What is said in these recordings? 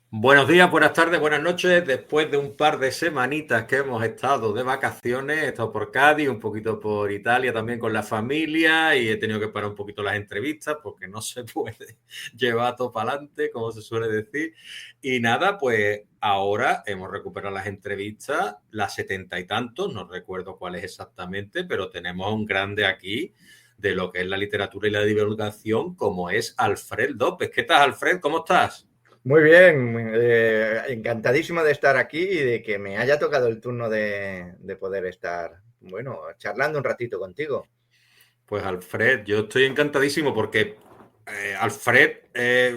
Buenos días, buenas tardes, buenas noches. Después de un par de semanitas que hemos estado de vacaciones, he estado por Cádiz, un poquito por Italia también con la familia y he tenido que parar un poquito las entrevistas porque no se puede llevar todo para adelante, como se suele decir. Y nada, pues ahora hemos recuperado las entrevistas, las 70 y tantos, no recuerdo cuál es exactamente, pero tenemos a un grande aquí de lo que es la literatura y la divulgación, como es Alfred López. ¿Qué tal, Alfred? ¿Cómo estás? Muy bien, encantadísimo de estar aquí y de que me haya tocado el turno de poder estar, bueno, charlando un ratito contigo. Pues Alfred, yo estoy encantadísimo porque Alfred es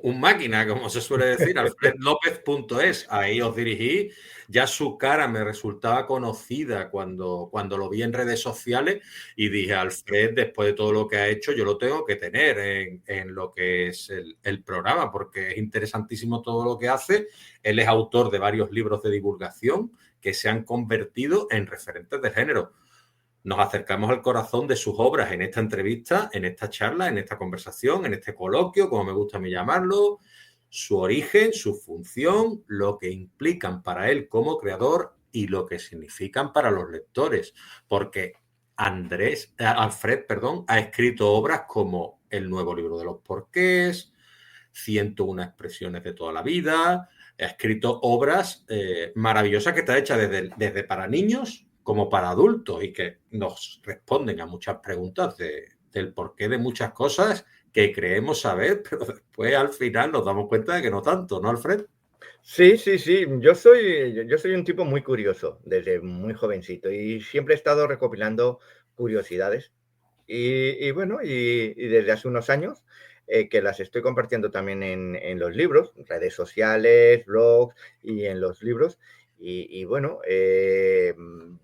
un máquina, como se suele decir, alfredlopez.es, ahí os dirigí, ya su cara me resultaba conocida cuando lo vi en redes sociales y dije, Alfred, después de todo lo que ha hecho, yo lo tengo que tener en lo que es el programa, porque es interesantísimo todo lo que hace. Él es autor de varios libros de divulgación que se han convertido en referentes de género. Nos acercamos al corazón de sus obras en esta entrevista, en esta charla, en esta conversación, en este coloquio, como me gusta a mí llamarlo, su origen, su función, lo que implican para él como creador y lo que significan para los lectores. Porque Alfred, perdón, ha escrito obras como El nuevo libro de los porqués, 101 expresiones de toda la vida, ha escrito obras maravillosas que está hecha desde para niños como para adultos y que nos responden a muchas preguntas del porqué de muchas cosas que creemos saber, pero después al final nos damos cuenta de que no tanto, ¿no, Alfred? Sí, sí, sí, yo soy un tipo muy curioso desde muy jovencito y siempre he estado recopilando curiosidades y bueno, y desde hace unos años que las estoy compartiendo también en los libros, redes sociales, blogs y en los libros. Y bueno,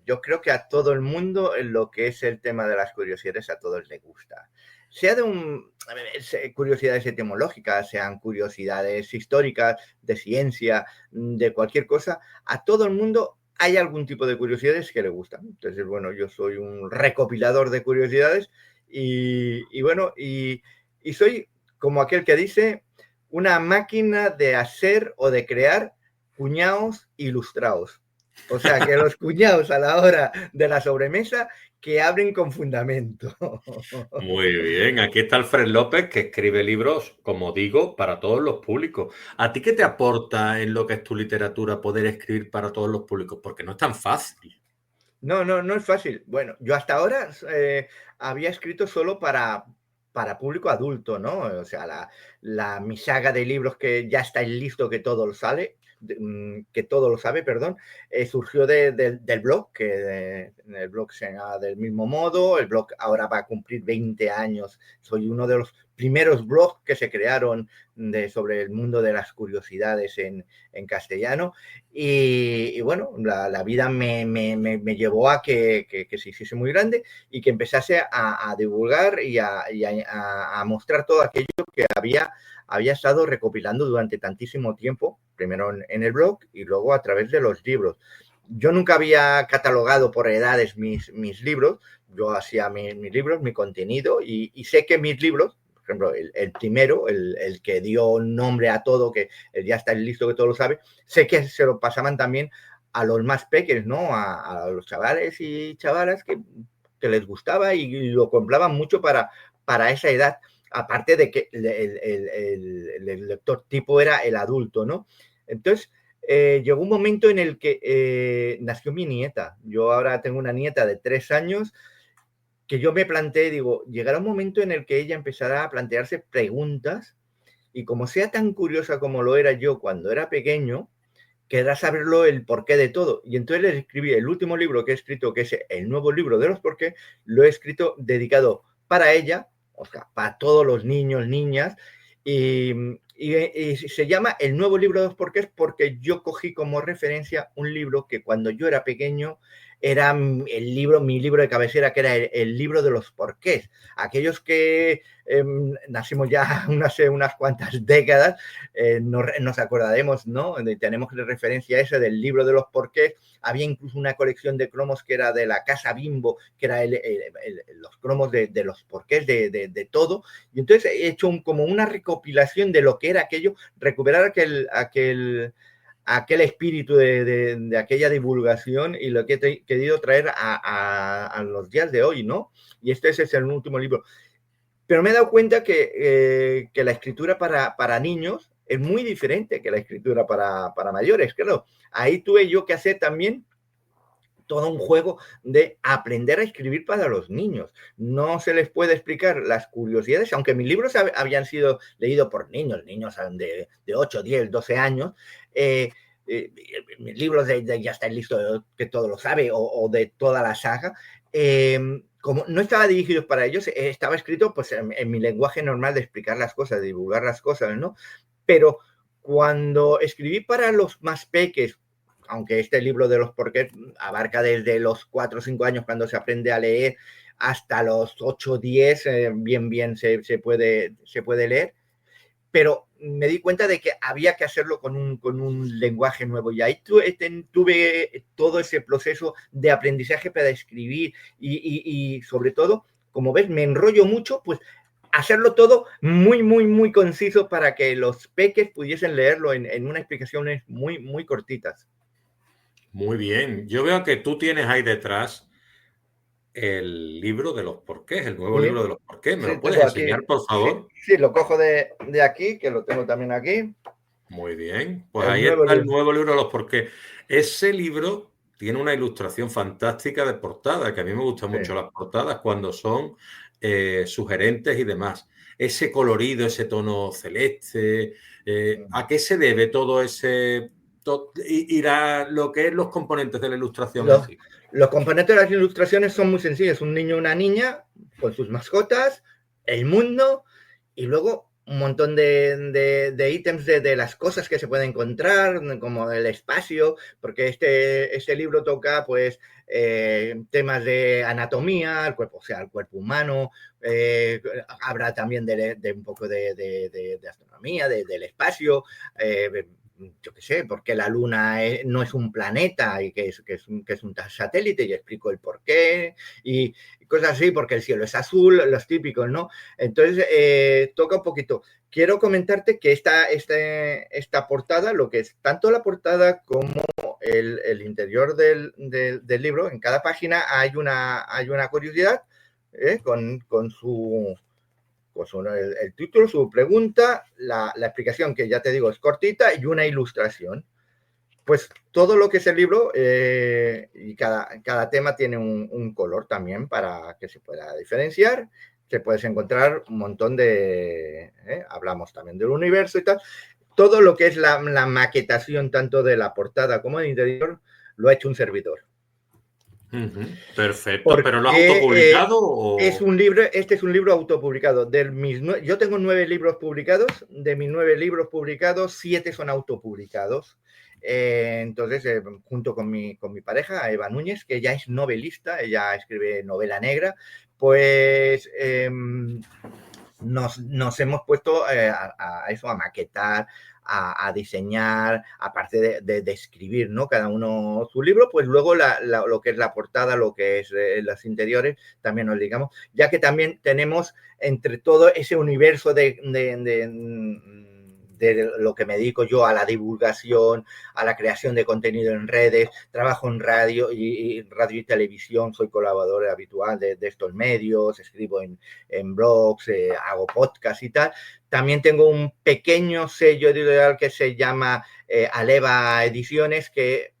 yo creo que a todo el mundo lo que es el tema de las curiosidades a todos les gusta. Sea de a ver, curiosidades etimológicas, sean curiosidades históricas, de ciencia, de cualquier cosa, a todo el mundo hay algún tipo de curiosidades que le gustan. Entonces, bueno, yo soy un recopilador de curiosidades y bueno, y soy como aquel que dice, una máquina de hacer o de crear cuñados ilustrados. O sea, que los cuñados a la hora de la sobremesa que abren con fundamento. Muy bien, aquí está Alfred López que escribe libros, como digo, para todos los públicos. ¿A ti qué te aporta en lo que es tu literatura poder escribir para todos los públicos? Porque no es tan fácil. No, no, no es fácil. Bueno, yo hasta ahora había escrito solo para público adulto, ¿no? O sea, mi saga de libros que ya está listo, que todo lo sale, que todo lo sabe, perdón, surgió del blog, el blog se llama del mismo modo, el blog ahora va a cumplir 20 años, soy uno de los primeros blogs que se crearon sobre el mundo de las curiosidades en castellano. Y bueno, la vida me llevó a que se hiciese muy grande y que empezase a divulgar y a mostrar todo aquello que había estado recopilando durante tantísimo tiempo, primero en el blog y luego a través de los libros. Yo nunca había catalogado por edades mis libros, yo hacía mis libros, mi contenido, y sé que mis libros, por ejemplo, el primero, el que dio nombre a todo, que ya está listo, que todo lo sabe, sé que se lo pasaban también a los más pequeños, ¿no? A los chavales y chavalas que les gustaba y lo compraban mucho para esa edad, aparte de que el lector tipo era el adulto, ¿no? Entonces, llegó un momento en el que nació mi nieta. Yo ahora tengo una nieta de 3 años que yo me planteé, digo, llegará un momento en el que ella empezará a plantearse preguntas y como sea tan curiosa como lo era yo cuando era pequeño, querrá saberlo el porqué de todo. Y entonces le escribí el último libro que he escrito, que es el nuevo libro de los porqués, lo he escrito dedicado para ella, o sea, para todos los niños, niñas, y se llama El nuevo libro de los porqués porque yo cogí como referencia un libro que cuando yo era pequeño era mi libro de cabecera, que era el libro de los porqués. Aquellos que nacimos ya unas cuantas décadas, nos acordaremos, ¿no? Tenemos de referencia esa del libro de los porqués. Había incluso una colección de cromos que era de la Casa Bimbo, que era los cromos de los porqués de todo. Y entonces he hecho como una recopilación de lo que leer aquello, recuperar aquel espíritu de aquella divulgación y lo que he querido traer a los días de hoy, ¿no? Y este es el último libro. Pero me he dado cuenta que la escritura para niños es muy diferente que la escritura para mayores. Claro, ahí tuve yo que hacer también todo un juego de aprender a escribir para los niños. No se les puede explicar las curiosidades, aunque mis libros habían sido leídos por niños de 8, 10, 12 años. Mis libros de Ya está listo, que todo lo sabe, o de toda la saga, como no estaba dirigido para ellos, estaba escrito pues en mi lenguaje normal de explicar las cosas, de divulgar las cosas, ¿no? Pero cuando escribí para los más peques, aunque este libro de los porqués abarca desde los 4 o 5 años cuando se aprende a leer hasta los 8 o 10, bien se puede leer, pero me di cuenta de que había que hacerlo con un lenguaje nuevo y ahí tuve todo ese proceso de aprendizaje para escribir y sobre todo, como ves, me enrollo mucho, pues hacerlo todo muy conciso para que los peques pudiesen leerlo en unas explicaciones muy cortitas. Muy bien. Yo veo que tú tienes ahí detrás el libro de los porqués, el nuevo Sí, libro de los porqués. ¿Me sí, lo puedes tengo aquí, enseñar, por sí, favor? sí, lo cojo de aquí, que lo tengo también aquí, Muy bien. Pues el ahí nuevo está el libro. nuevo libro de los porqués. Ese libro tiene una ilustración fantástica de portada, que a mí me gustan Sí. mucho las portadas cuando son sugerentes y demás. Ese colorido, ese tono celeste, ¿a qué se debe todo ese... lo que es los componentes de la ilustración en Los, sí? los componentes de las ilustraciones son muy sencillos. Un niño y una niña con sus mascotas, el mundo y luego un montón de ítems de las cosas que se pueden encontrar, como el espacio, porque este libro toca pues temas de anatomía, el cuerpo, o sea, el cuerpo humano, habrá también de un poco de astronomía, del espacio, yo qué sé, porque la Luna no es un planeta y que es un satélite, y explico el por qué, y cosas así, porque el cielo es azul, los típicos, ¿no? Entonces, toca un poquito. Quiero comentarte que esta portada, lo que es tanto la portada como el interior del libro, en cada página hay una curiosidad con su el título, su pregunta, la explicación, que ya te digo es cortita, y una ilustración. Pues todo lo que es el libro y cada tema tiene un color también para que se pueda diferenciar. Se puedes encontrar un montón hablamos también del universo y tal. Todo lo que es la maquetación tanto de la portada como del interior lo ha hecho un servidor. Perfecto, pero ¿lo has Porque autopublicado o...? este es un libro autopublicado. Yo tengo 9 libros publicados, de mis 9 libros publicados, 7 son autopublicados. Entonces, junto con mi pareja, Eva Núñez, que ella es novelista, ella escribe novela negra, pues nos hemos puesto a eso, a maquetar, a diseñar, aparte de escribir, ¿no? Cada uno su libro, pues luego lo que es la portada, lo que es los interiores, también nos digamos, ya que también tenemos entre todo ese universo de lo que me dedico yo a la divulgación, a la creación de contenido en redes, trabajo en radio y televisión, soy colaborador habitual de estos medios, escribo en blogs, hago podcast y tal. También tengo un pequeño sello editorial que se llama Aleva Ediciones, que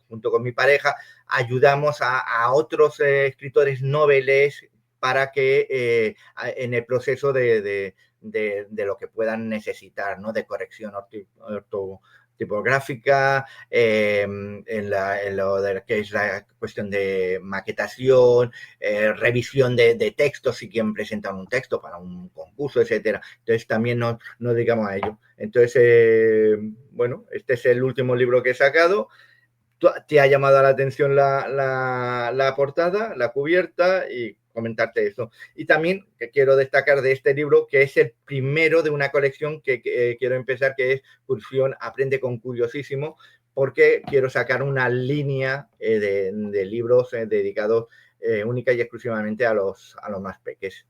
junto con mi pareja ayudamos a otros escritores noveles para que en el proceso de lo que puedan necesitar, ¿no? De corrección tipográfica, en lo de que es la cuestión de maquetación, revisión de textos si quieren presentar un texto para un concurso, etcétera. Entonces también nos dedicamos a ello. Entonces, bueno, este es el último libro que he sacado. Te ha llamado la atención la portada, la cubierta, y comentarte eso. Y también que quiero destacar de este libro, que es el primero de una colección que quiero empezar, que es Pulsión Aprende con Curiosísimo, porque quiero sacar una línea de libros dedicados única y exclusivamente a los más pequeños.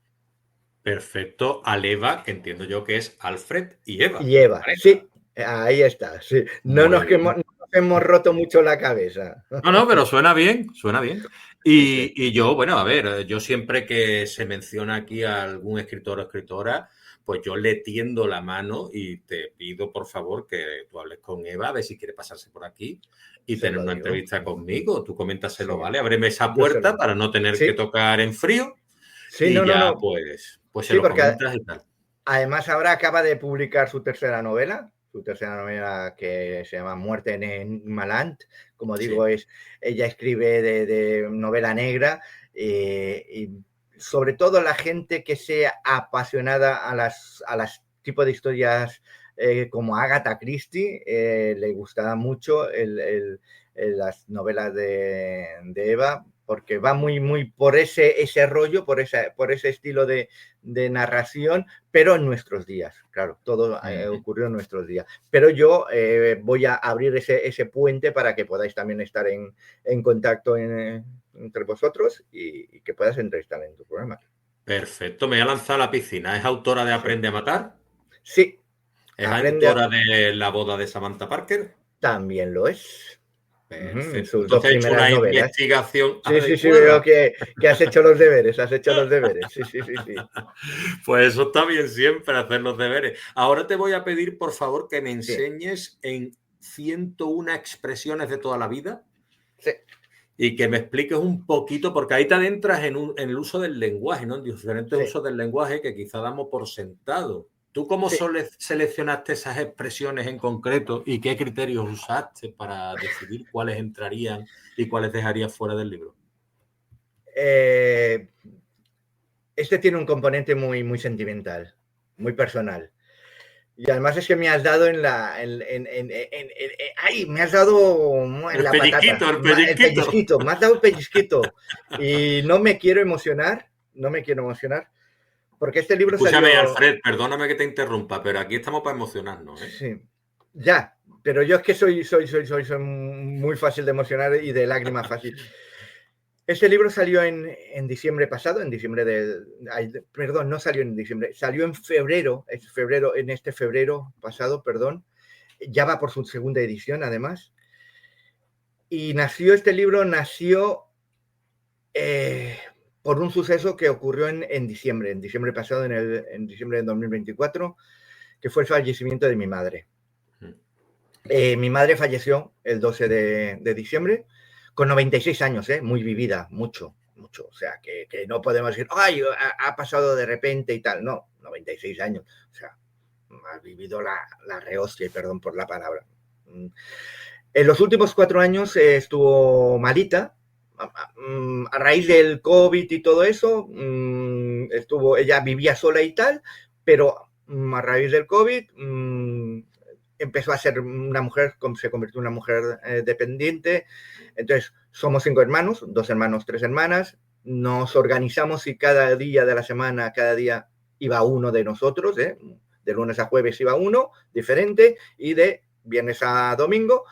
Perfecto. Al Eva, que entiendo yo que es Alfred y Eva, Y la Eva, pareja. sí, ahí está, sí. Muy No bien. nos hemos roto mucho la cabeza. No, no, pero suena bien, suena bien. Sí, sí, Y yo, bueno, a ver, yo siempre que se menciona aquí a algún escritor o escritora, pues yo le tiendo la mano y te pido, por favor, que tú hables con Eva, a ver si quiere pasarse por aquí y se tener lo una digo. entrevista conmigo. Tú Sí, coméntaselo, ¿vale? Ábreme esa yo se puerta lo... para no tener que Sí, tocar en frío sí, y no, no, ya, no. pues se Sí, lo porque comentas y tal. además ahora acaba de publicar su tercera novela que se llama Muerte en Enigmaland. Como digo, Sí. ella escribe de novela negra y sobre todo la gente que sea apasionada a las tipos de historias como Agatha Christie, le gustará mucho las novelas de Eva, porque va muy por ese rollo, por ese estilo de narración, pero en nuestros días, claro, todo Ujú. ocurrió en nuestros días. Pero yo voy a abrir ese puente para que podáis también estar en contacto entre vosotros y que puedas entrevistar en tu programa. Perfecto, me voy a lanzar a la piscina. ¿Es autora de Sí, Aprende a matar? sí, ¿Es aprende a... autora de La boda de Samantha Parker? También lo es. Perfecto. Sus dos Entonces he hecho primeras una novelas. investigación Sí, sí, sí, veo adecuada. que has hecho los deberes, has hecho los deberes. Sí, sí, sí, sí. Pues eso está bien siempre, hacer los deberes. Ahora te voy a pedir, por favor, que me Sí, enseñes en 101 expresiones de toda la vida sí, y que me expliques un poquito, porque ahí te adentras en el uso del lenguaje, ¿no? En diferentes sí, usos del lenguaje que quizá damos por sentado. ¿Tú cómo sí. seleccionaste esas expresiones en concreto y qué criterios usaste para decidir cuáles entrarían y cuáles dejarías fuera del libro? Eh, este tiene un componente muy sentimental, muy personal. Y además es que me has dado ¡ay! Me has dado en El la patata, pellizquito, el el pellizquito. pellizquito, me has dado el pellizquito. Y no me quiero emocionar, no me quiero emocionar, porque este libro Escúchame, salió, Alfred, perdóname que te interrumpa, pero aquí estamos para emocionarnos, ¿eh? sí, ya, pero yo es que soy muy fácil de emocionar y de lágrima fácil. Este libro salió en diciembre pasado, en diciembre perdón, no salió en diciembre, salió en febrero, en este febrero pasado, perdón, ya va por su segunda edición además, y este libro nació eh, por un suceso que ocurrió en diciembre pasado, en diciembre de 2024, que fue el fallecimiento de mi madre. Mi madre falleció el 12 de diciembre con 96 años, muy vivida, mucho, mucho. O sea, que no podemos decir, ay, ha pasado de repente y tal. No, 96 años. O sea, ha vivido la rehostia, y perdón por la palabra. En los últimos 4 años estuvo malita. A raíz del COVID y todo eso, ella vivía sola y tal, pero a raíz del COVID empezó a ser una mujer, se convirtió en una mujer dependiente. Entonces, somos 5 hermanos, 2 hermanos, 3 hermanas. Nos organizamos y cada día de la semana, cada día iba uno de nosotros, de lunes a jueves iba uno diferente y de viernes a domingo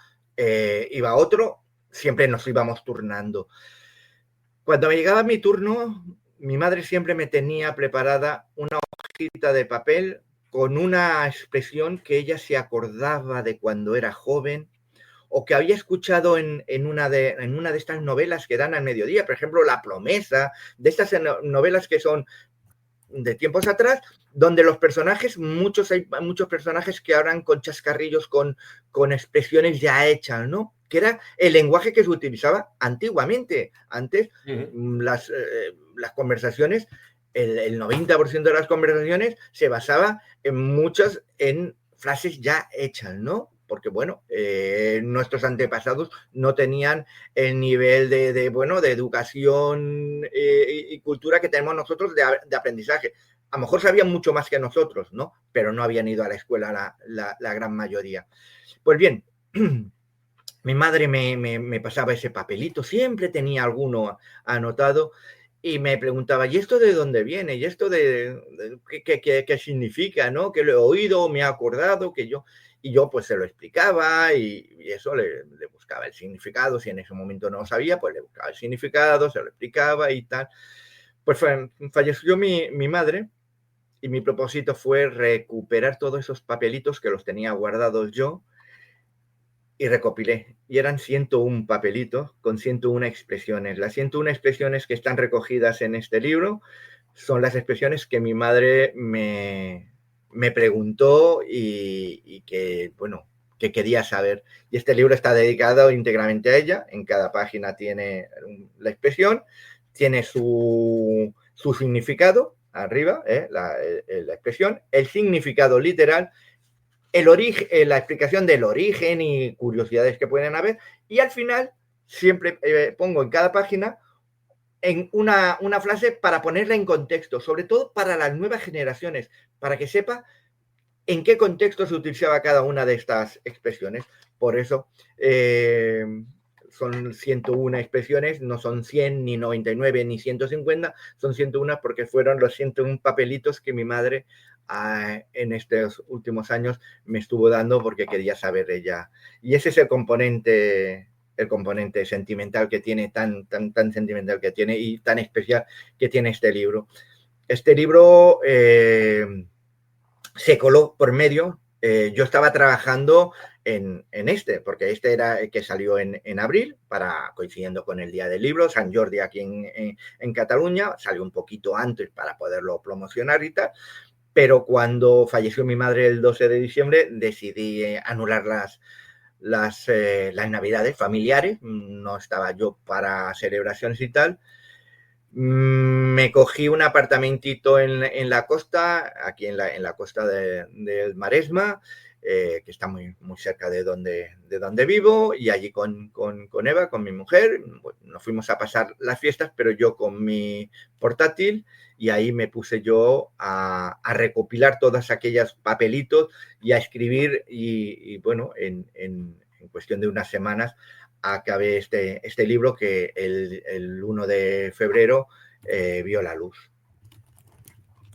iba otro, siempre nos íbamos turnando. Cuando me llegaba mi turno, mi madre siempre me tenía preparada una hojita de papel con una expresión que ella se acordaba de cuando era joven o que había escuchado en una de estas novelas que dan al mediodía, por ejemplo, La promesa, de estas novelas que son de tiempos atrás, donde los personajes, hay muchos personajes que hablan con chascarrillos, con expresiones ya hechas, ¿no? Que era el lenguaje que se utilizaba antiguamente. Antes, Uh -huh. las conversaciones, el 90% de las conversaciones se basaba en frases ya hechas, ¿no? Porque, bueno, nuestros antepasados no tenían el nivel de educación y cultura que tenemos nosotros de aprendizaje. A lo mejor sabían mucho más que nosotros, ¿no? Pero no habían ido a la escuela la gran mayoría. Pues bien, mi madre me pasaba ese papelito, siempre tenía alguno anotado y me preguntaba, ¿y esto de dónde viene? ¿Y esto qué significa? ¿No? Que lo he oído, me he acordado, y yo pues se lo explicaba y eso le buscaba el significado, si en ese momento no lo sabía, pues le buscaba el significado, se lo explicaba y tal. Pues falleció mi madre y mi propósito fue recuperar todos esos papelitos que los tenía guardados yo y recopilé. Y eran 101 papelitos con 101 expresiones. Las 101 expresiones que están recogidas en este libro son las expresiones que mi madre me preguntó y que, bueno, que quería saber. Y este libro está dedicado íntegramente a ella. En cada página tiene la expresión, tiene su significado arriba, la expresión, el significado literal, el origen, la explicación del origen y curiosidades que pueden haber, y al final siempre pongo en cada página en una frase para ponerla en contexto, sobre todo para las nuevas generaciones, para que sepa en qué contexto se utilizaba cada una de estas expresiones. Por eso son 101 expresiones, no son 100, ni 99, ni 150, son 101 porque fueron los 101 papelitos que mi madre en estos últimos años me estuvo dando porque quería saber ella. Y ese es el componente sentimental que tiene, tan sentimental que tiene y tan especial que tiene este libro. Este libro se coló por medio. Yo estaba trabajando en porque este era el que salió en abril, coincidiendo con el Día del Libro, San Jordi aquí en Cataluña, salió un poquito antes para poderlo promocionar y tal, pero cuando falleció mi madre el 12 de diciembre decidí anular las navidades familiares, no estaba yo para celebraciones y tal. Me cogí un apartamentito en la costa, aquí en la costa del Maresma, que está muy cerca de donde vivo, y allí con Eva, con mi mujer, bueno, nos fuimos a pasar las fiestas, pero yo con mi portátil, y ahí me puse yo a recopilar todos aquellos papelitos y a escribir, y bueno, en cuestión de unas semanas acabé este libro que el 1 de febrero vio la luz.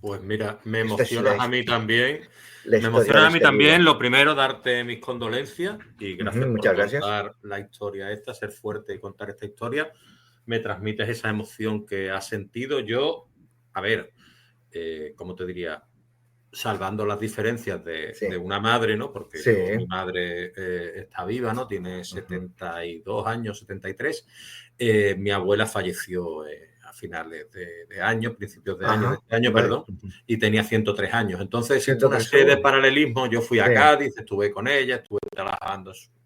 Pues mira, me emocionas a mí también. Me emociona a mí también. Lo primero, darte mis condolencias y gracias por contar la historia esta, ser fuerte y contar esta historia. Me transmites esa emoción que has sentido. Yo, a ver, ¿cómo te diría? Salvando las diferencias de una madre, ¿no? Porque mi madre está viva, ¿no? Tiene 72 años, 73. Mi abuela falleció a finales de año, principios de año, de este año, vale. Perdón, y tenía 103 años. Entonces, sin una serie de paralelismos, yo fui a Cádiz, estuve con ella, estuve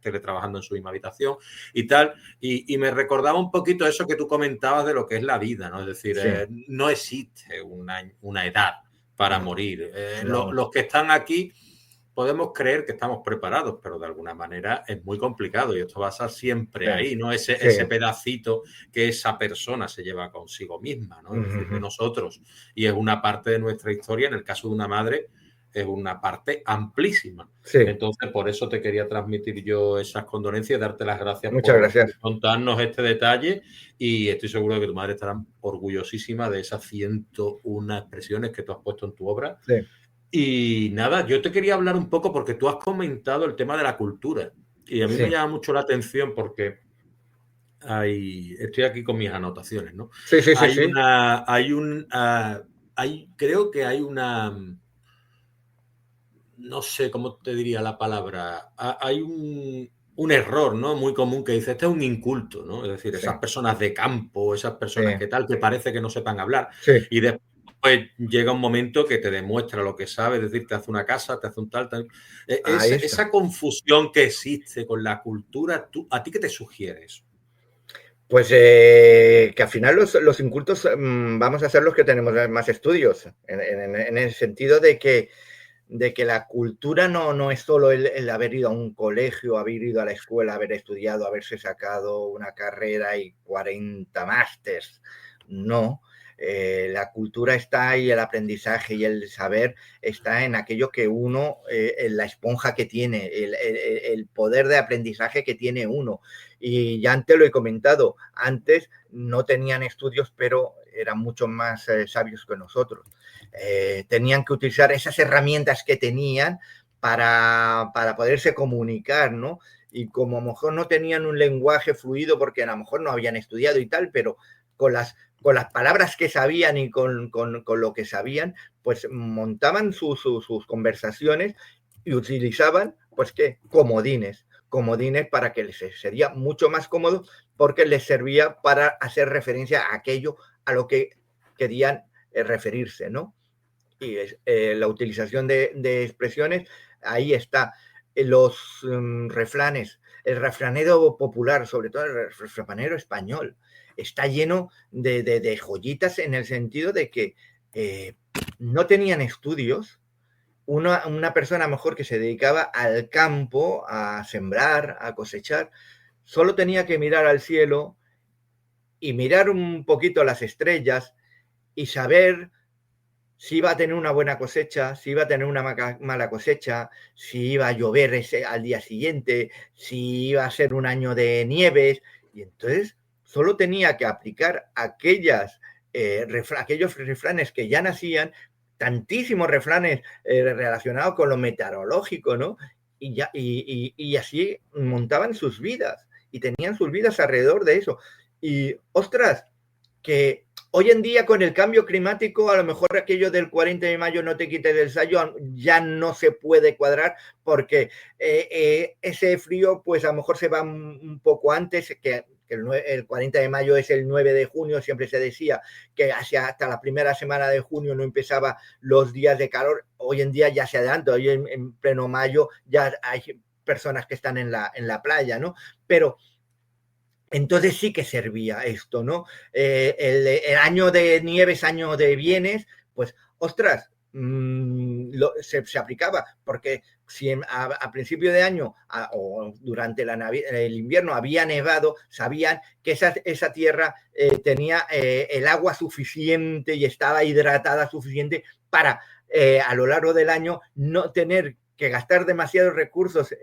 teletrabajando en su misma habitación y tal, y me recordaba un poquito eso que tú comentabas de lo que es la vida, ¿no? Es decir, no existe una edad para morir. Los que están aquí podemos creer que estamos preparados, pero de alguna manera es muy complicado y esto va a estar siempre ahí, ¿no? Ese pedacito que esa persona se lleva consigo misma, ¿no? Es decir, de nosotros. Y es una parte de nuestra historia, en el caso de una madre, es una parte amplísima. Entonces, por eso te quería transmitir yo esas condolencias y darte las gracias por contarnos este detalle, y estoy seguro de que tu madre estará orgullosísima de esas 101 expresiones que tú has puesto en tu obra. Y nada, yo te quería hablar un poco porque tú has comentado el tema de la cultura y a mí me llama mucho la atención porque estoy aquí con mis anotaciones, ¿no? Creo que hay una, no sé cómo te diría la palabra, hay un error, ¿no? Muy común que dice, este es un inculto, ¿no? Es decir, esas personas de campo, esas personas que tal, que parece que no sepan hablar. Y después llega un momento que te demuestra lo que sabe, es decir, te hace una casa, te hace un tal. Esa confusión que existe con la cultura, ¿a ti qué te sugiere eso? Pues que al final los incultos vamos a ser los que tenemos más estudios, en el sentido de que la cultura no es solo el haber ido a un colegio, haber ido a la escuela, haber estudiado, haberse sacado una carrera y 40 másters. No. La cultura está ahí, el aprendizaje y el saber está en aquello que uno, en la esponja que tiene, el poder de aprendizaje que tiene uno. Y ya antes lo he comentado, antes no tenían estudios, pero eran mucho más sabios que nosotros. Tenían que utilizar esas herramientas que tenían para poderse comunicar, ¿no? Y como a lo mejor no tenían un lenguaje fluido porque a lo mejor no habían estudiado y tal, pero con las con las palabras que sabían y con lo que sabían, pues montaban sus conversaciones y utilizaban, pues, ¿qué? Comodines para que les sería mucho más cómodo, porque les servía para hacer referencia a aquello a lo que querían referirse, ¿no? Y la utilización de expresiones, ahí está. Los refranes, el refranero popular, sobre todo el refranero español, está lleno de joyitas, en el sentido de que no tenían estudios. Una persona mejor que se dedicaba al campo, a sembrar, a cosechar, solo tenía que mirar al cielo y mirar un poquito las estrellas y saber si iba a tener una buena cosecha, si iba a tener una mala cosecha, si iba a llover al día siguiente, si iba a ser un año de nieves. Y entonces solo tenía que aplicar aquellos refranes que ya nacían, tantísimos refranes relacionados con lo meteorológico, ¿no? Y así montaban sus vidas y tenían sus vidas alrededor de eso. Y, ostras, que hoy en día, con el cambio climático, a lo mejor aquello del 40 de mayo no te quites del sayo ya no se puede cuadrar, porque ese frío, pues a lo mejor se va un poco antes, que el 40 de mayo es el 9 de junio, siempre se decía que hasta la primera semana de junio no empezaba los días de calor. Hoy en día ya se adelanta, hoy en pleno mayo ya hay personas que están en la playa, ¿no? Pero entonces sí que servía esto, ¿no? El año de nieves, año de bienes, pues, ostras, se aplicaba, porque si a principio de año o durante el invierno había nevado, sabían que esa tierra tenía el agua suficiente y estaba hidratada suficiente para a lo largo del año no tener que gastar demasiados recursos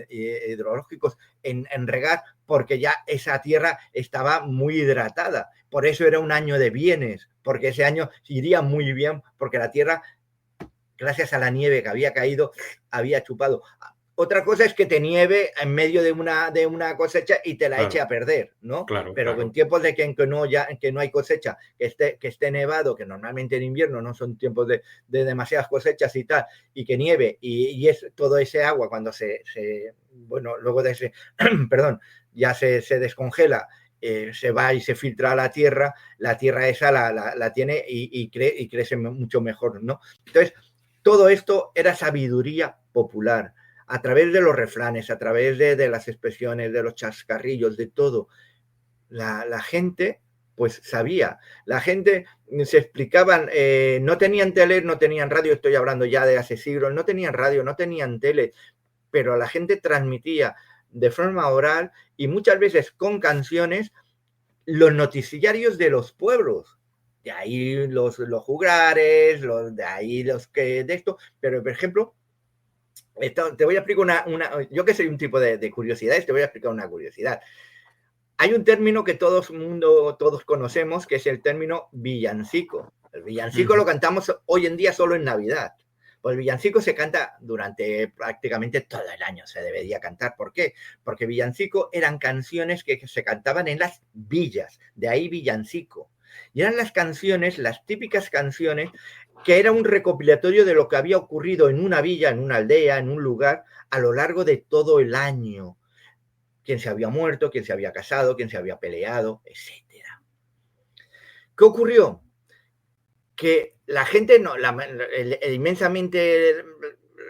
hidrológicos en regar, porque ya esa tierra estaba muy hidratada. Por eso era un año de bienes, porque ese año iría muy bien, porque la tierra, gracias a la nieve que había caído, había chupado. Otra cosa es que te nieve en medio de una cosecha y te la eche a perder, ¿no? Claro, pero claro. En tiempos de que no hay cosecha, que esté nevado, que normalmente en invierno no son tiempos de demasiadas cosechas y tal, y que nieve, y es todo ese agua cuando luego de ese, perdón, ya se descongela, se va y se filtra a la tierra esa la tiene y crece mucho mejor, ¿no? Entonces, todo esto era sabiduría popular, a través de los refranes, a través de las expresiones, de los chascarrillos, de todo. La gente, pues sabía. La gente se explicaban, no tenían tele, no tenían radio, estoy hablando ya de hace siglos, no tenían radio, no tenían tele, pero la gente transmitía de forma oral y muchas veces con canciones los noticiarios de los pueblos. De ahí los juglares, de ahí los que de esto, pero por ejemplo, te voy a explicar yo que soy un tipo de curiosidades, te voy a explicar una curiosidad. Hay un término que todos conocemos, que es el término villancico. El villancico lo cantamos hoy en día solo en Navidad. Pues el villancico se canta durante prácticamente todo el año, se debería cantar. ¿Por qué? Porque villancico eran canciones que se cantaban en las villas, de ahí villancico. Y eran las canciones, las típicas canciones, que era un recopilatorio de lo que había ocurrido en una villa, en una aldea, en un lugar, a lo largo de todo el año. Quién se había muerto, quién se había casado, quién se había peleado, etc. ¿Qué ocurrió? Que la gente, inmensamente,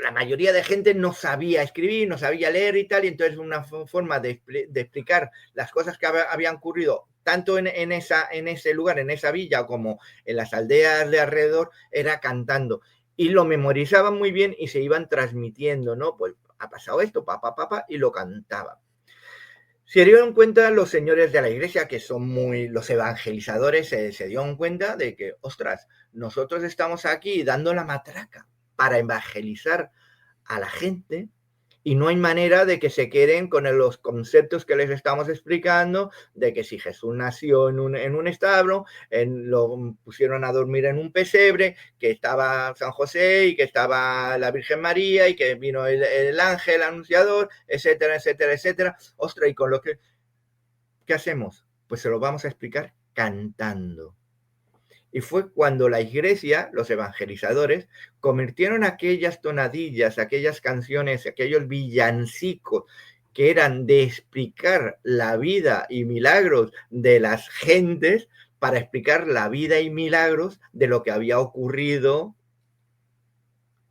la mayoría de gente no sabía escribir, no sabía leer y tal, y entonces una forma de explicar las cosas que habían ocurrido tanto en ese lugar, en esa villa, como en las aldeas de alrededor, era cantando. Y lo memorizaban muy bien y se iban transmitiendo, ¿no? Pues ha pasado esto, y lo cantaban. Se dieron cuenta los señores de la iglesia, que son los evangelizadores, se dieron cuenta de que, ostras, nosotros estamos aquí dando la matraca para evangelizar a la gente y no hay manera de que se queden con los conceptos que les estamos explicando, de que si Jesús nació en un establo, lo pusieron a dormir en un pesebre, que estaba San José y que estaba la Virgen María y que vino el ángel anunciador, etcétera, etcétera, etcétera. Ostras, y con lo que... ¿Qué hacemos? Pues se lo vamos a explicar cantando. Y fue cuando la iglesia, los evangelizadores, convirtieron aquellas tonadillas, aquellas canciones, aquellos villancicos que eran de explicar la vida y milagros de las gentes para explicar la vida y milagros de lo que había ocurrido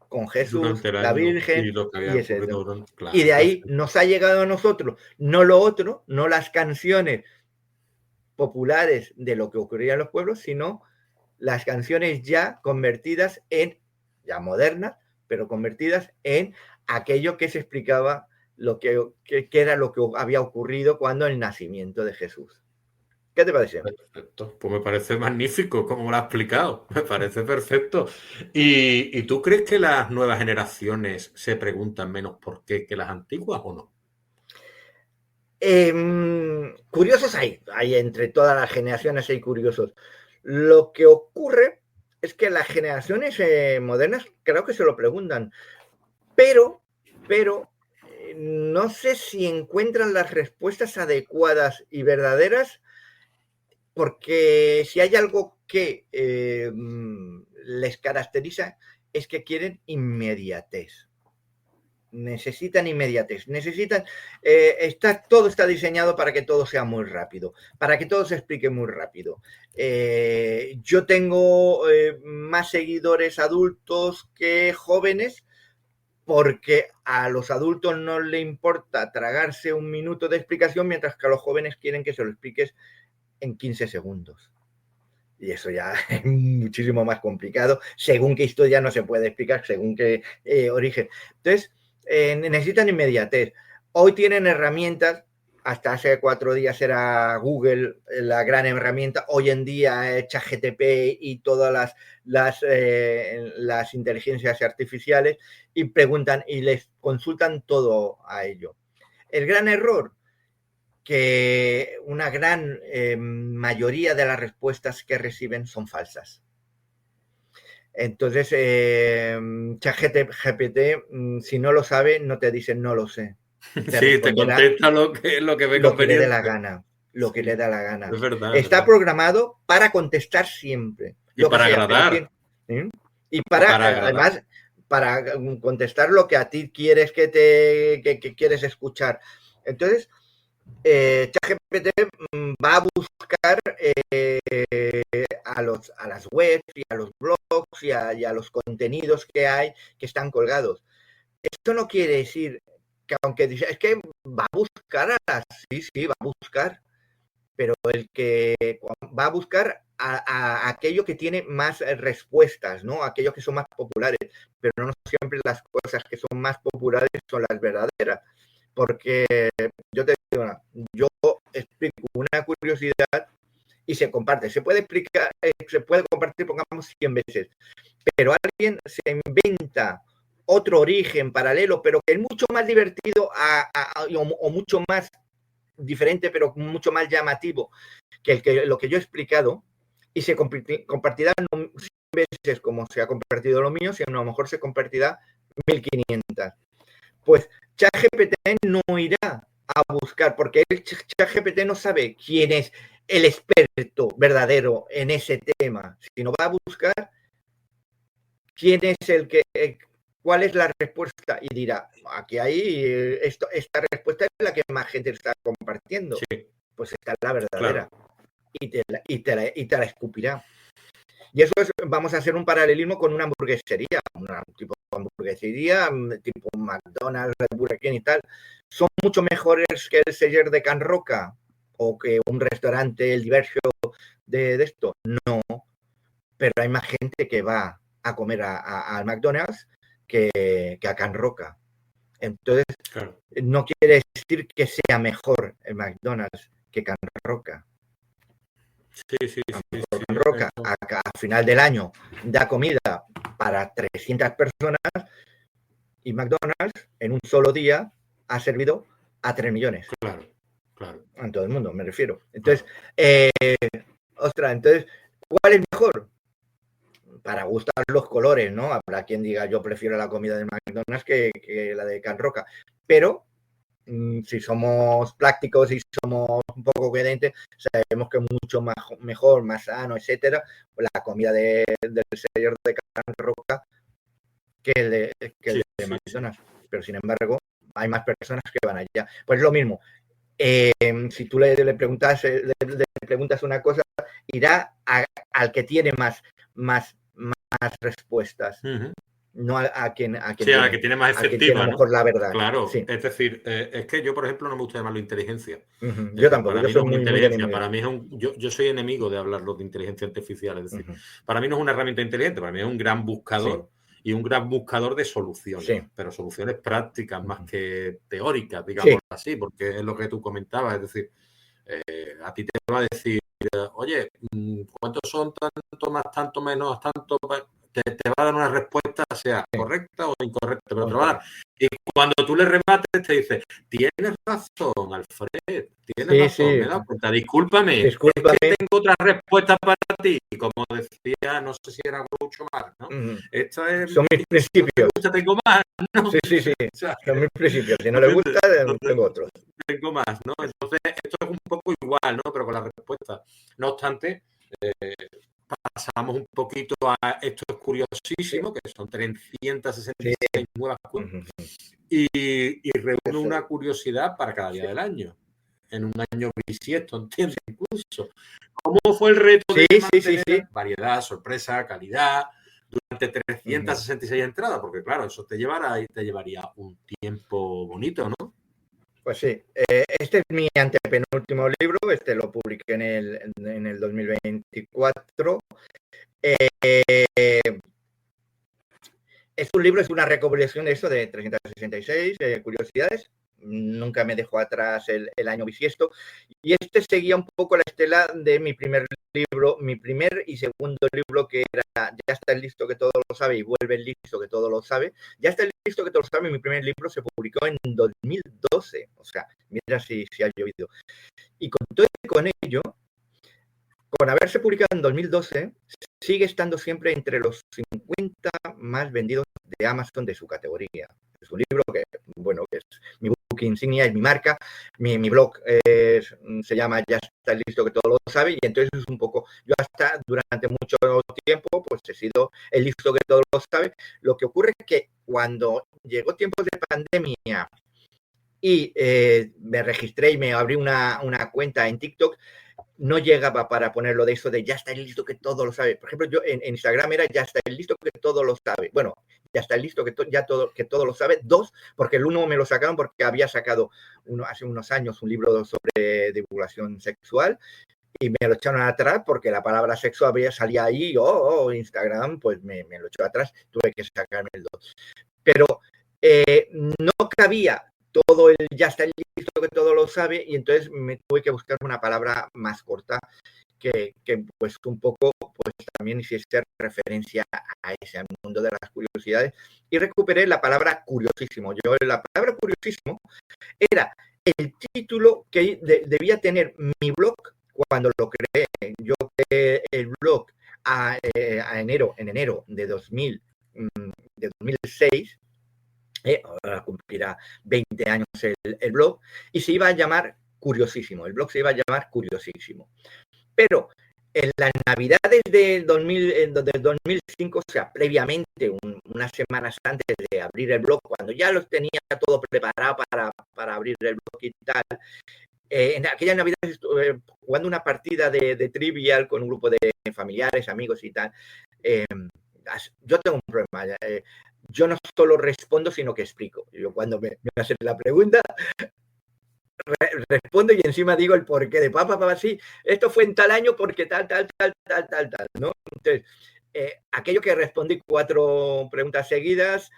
con Jesús, la Virgen y lo que había y ese. ocurrido durante, claro, Y de ahí nos ha llegado a nosotros, no lo otro, no las canciones populares de lo que ocurría en los pueblos, sino las canciones ya convertidas en, ya modernas, pero convertidas en aquello que se explicaba lo que era lo que había ocurrido cuando el nacimiento de Jesús. ¿Qué te parece? Perfecto, pues me parece magnífico como lo has explicado, me parece perfecto. ¿Y tú crees que las nuevas generaciones se preguntan menos por qué que las antiguas o no? Curiosos hay entre todas las generaciones hay curiosos. Lo que ocurre es que las generaciones modernas creo que se lo preguntan, pero no sé si encuentran las respuestas adecuadas y verdaderas, porque si hay algo que les caracteriza es que quieren inmediatez. Necesitan inmediatez, necesitan, todo está diseñado para que todo sea muy rápido, para que todo se explique muy rápido. Yo tengo más seguidores adultos que jóvenes, porque a los adultos no le importa tragarse un minuto de explicación, mientras que a los jóvenes quieren que se lo expliques en 15 segundos. Y eso ya es muchísimo más complicado, según qué historia no se puede explicar, según qué origen. Entonces, necesitan inmediatez. Hoy tienen herramientas, hasta hace 4 días era Google la gran herramienta, hoy en día ChatGPT y todas las inteligencias artificiales, y preguntan y les consultan todo a ello. El gran error, que una gran mayoría de las respuestas que reciben son falsas. Entonces, ChatGPT, si no lo sabe, no te dice no lo sé. Sí, te contesta lo que ve lo que le dé conveniente. la gana. Lo que le da la gana. Es verdad. Está programado para contestar siempre. Y para agradar. Y además, para contestar lo que a ti quieres que quieres escuchar. Entonces, ChatGPT va a buscar a las webs y a los blogs y a los contenidos que hay que están colgados. Esto no quiere decir que, aunque dice, es que va a buscar sí, va a buscar, pero el que va a buscar a aquello que tiene más respuestas, ¿no? Aquellos que son más populares, pero no siempre las cosas que son más populares son las verdaderas, porque yo te digo, yo explico una curiosidad y se comparte, se puede explicar, se puede compartir, pongamos 100 veces, pero alguien se inventa otro origen paralelo, pero que es mucho más divertido o mucho más diferente, pero mucho más llamativo que lo que yo he explicado, y se compartirá no 100 veces como se ha compartido lo mío, sino a lo mejor se compartirá 1500. Pues ChatGPT no irá a buscar, porque el ChatGPT no sabe quién es el experto verdadero en ese tema, sino va a buscar quién es cuál es la respuesta, y dirá, aquí hay esta respuesta es la que más gente está compartiendo. Sí. Pues esta es la verdadera. Claro. Y te la escupirá. Y eso es, vamos a hacer un paralelismo con una hamburguesería, un tipo de hamburguesería, tipo McDonald's, Burger King y tal. ¿Son mucho mejores que el Seller de Can Roca o que un restaurante, el Diverso de esto? No, pero hay más gente que va a comer al McDonald's que a Can Roca. Entonces, claro, no quiere decir que sea mejor el McDonald's que Can Roca. Sí. Can Roca a final del año da comida para 300 personas, y McDonald's en un solo día ha servido a 3 millones. Claro. En todo el mundo, me refiero. Entonces, entonces, ¿cuál es mejor? Para gustar los colores, ¿no? Habrá quien diga, yo prefiero la comida de McDonald's que la de Can Roca. Pero si somos prácticos y somos un poco coherentes, sabemos que es mucho más, mejor, más sano, etcétera, la comida del señor de Carne Roca que el de McDonald's. Pero sin embargo, hay más personas que van allá. Pues lo mismo. Si tú le preguntas una cosa, irá al que tiene más respuestas. No a quien sí, a la que tiene más efectiva, a lo mejor, ¿no? La verdad. Claro, sí. Es decir, es que yo, por ejemplo, no me gusta llamarlo inteligencia. Yo tampoco, yo soy muy inteligencia. Para mí es yo soy enemigo de hablarlo de inteligencia artificial. Es decir, para mí no es una herramienta inteligente, para mí es un gran buscador y un gran buscador de soluciones, pero soluciones prácticas más que teóricas, digamos así, porque es lo que tú comentabas. Es decir, a ti te va a decir, oye, ¿cuántos son tanto más, tanto menos, tanto? Te va a dar una respuesta, sea correcta o incorrecta, pero te va a dar. Y cuando tú le remates, te dice, tienes razón, Alfred, tienes razón, me he dado cuenta, discúlpame, es que tengo otra respuesta para ti. Como decía, no sé si era Groucho Marx, ¿no? Son mis principios. Tengo más, ¿no? Sí. O sea, son mis principios. Si no le gusta, tengo otros. Tengo más, ¿no? Entonces, esto es un poco igual, ¿no? Pero con la respuesta. No obstante, pasamos un poquito a esto es curiosísimo, que son 366 nuevas cosas, y reúne una curiosidad para cada día del año. En un año bisiesto, ¿entiendes? Incluso. ¿Cómo fue el reto de mantener variedad, sorpresa, calidad durante 366 entradas? Porque claro, eso te llevaría un tiempo bonito, ¿no? Pues sí, este es mi antepenúltimo libro, lo publiqué en el 2024. Es un libro, es una recopilación de eso, de 366 curiosidades. Nunca me dejó atrás el año bisiesto. Y este seguía un poco la estela de mi primer libro, mi primer y segundo libro, que era Ya está listo que todo lo sabe y vuelve listo que todo lo sabe. Ya está listo que todo lo sabe. Mi primer libro se publicó en 2012. O sea, mira si ha llovido. Y con ello, con haberse publicado en 2012, sigue estando siempre entre los 50 más vendidos de Amazon de su categoría. Es un libro que, bueno, que es mi book insignia, es mi marca, mi blog se llama Ya está listo que todo lo sabe, y entonces es un poco, yo hasta durante mucho tiempo pues he sido el listo que todo lo sabe. Lo que ocurre es que cuando llegó tiempos de pandemia y me registré y me abrí una cuenta en TikTok, no llegaba para ponerlo de eso de ya está listo que todo lo sabe. Por ejemplo, yo en Instagram era ya está listo que todo lo sabe. Bueno, ya está listo que todo lo sabe. 2, porque el 1 me lo sacaron porque había sacado hace unos años un libro sobre divulgación sexual y me lo echaron atrás porque la palabra sexo salía ahí. Instagram, pues me lo echó atrás. Tuve que sacarme el 2. Pero no cabía todo el ya está listo que todo lo sabe, y entonces me tuve que buscar una palabra más corta que pues un poco pues también hiciese referencia a ese mundo de las curiosidades, y recuperé la palabra curiosísimo. La palabra curiosísimo era el título que debía tener mi blog cuando lo creé. Yo creé el blog en enero de 2006. Ahora cumplirá 20 años el blog, y se iba a llamar Curiosísimo. El blog se iba a llamar Curiosísimo. Pero en las navidades del 2005, o sea, previamente, unas semanas antes de abrir el blog, cuando ya los tenía todo preparado para abrir el blog y tal, en aquellas navidades estuve jugando una partida de Trivial con un grupo de familiares, amigos y tal. Yo tengo un problema. Yo no solo respondo, sino que explico. Yo cuando me hacen la pregunta, respondo y encima digo el porqué de papá, sí, esto fue en tal año porque tal, ¿no? Entonces, aquello que respondí 4 preguntas seguidas,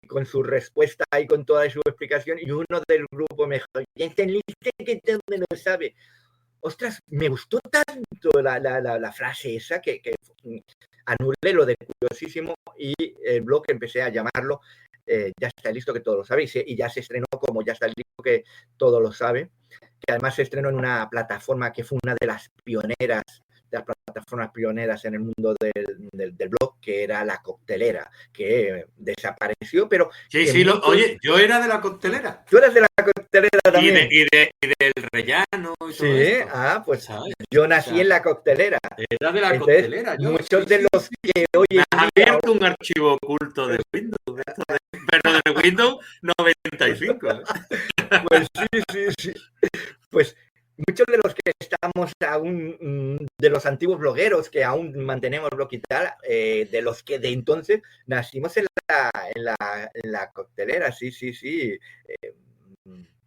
con su respuesta y con toda su explicación, y uno del grupo me dijo, ¿entendiste que no lo sabe? Ostras, me gustó tanto la frase esa que anulé lo de curiosísimo, y el blog empecé a llamarlo Ya está listo que todo lo sabe, y ya se estrenó como Ya está listo que todo lo sabe, que además se estrenó en una plataforma que fue una de las pioneras las plataformas pioneras en el mundo del blog, que era La Coctelera, que desapareció, pero... Sí, que sí, muchos... oye, yo era de La Coctelera. Tú eres de La Coctelera también. Y del rellano y sí, todo esto. Pues ¿sabes? yo nací en La Coctelera. Era de La Entonces, Coctelera. Yo, muchos de los que hoy en me has día... abierto un archivo oculto de Windows, pero de Windows 95. Pues sí. Pues muchos de los que estamos aún, de los antiguos blogueros que aún mantenemos blog y tal, de los que de entonces nacimos en la Coctelera, sí.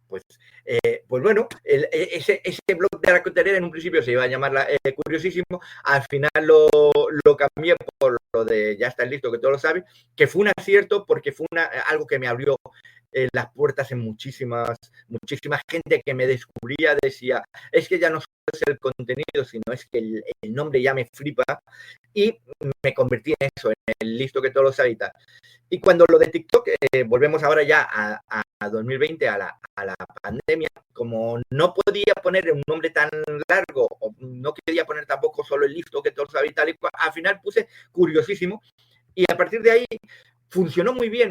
Pues bueno, ese blog de La Coctelera en un principio se iba a llamar Curiosísimo, al final lo cambié por lo de Ya está listo, que todo lo sabe, que fue un acierto porque fue algo que me abrió las puertas en muchísima gente que me descubría, decía, es que ya no es el contenido, sino es que el nombre ya me flipa, y me convertí en eso, en el listo que todo lo sabe y tal. Y cuando lo de TikTok, volvemos ahora ya a 2020, a la pandemia, como no podía poner un nombre tan largo, o no quería poner tampoco solo el listo que todo lo sabe y tal, y al final puse Curiosísimo, y a partir de ahí funcionó muy bien,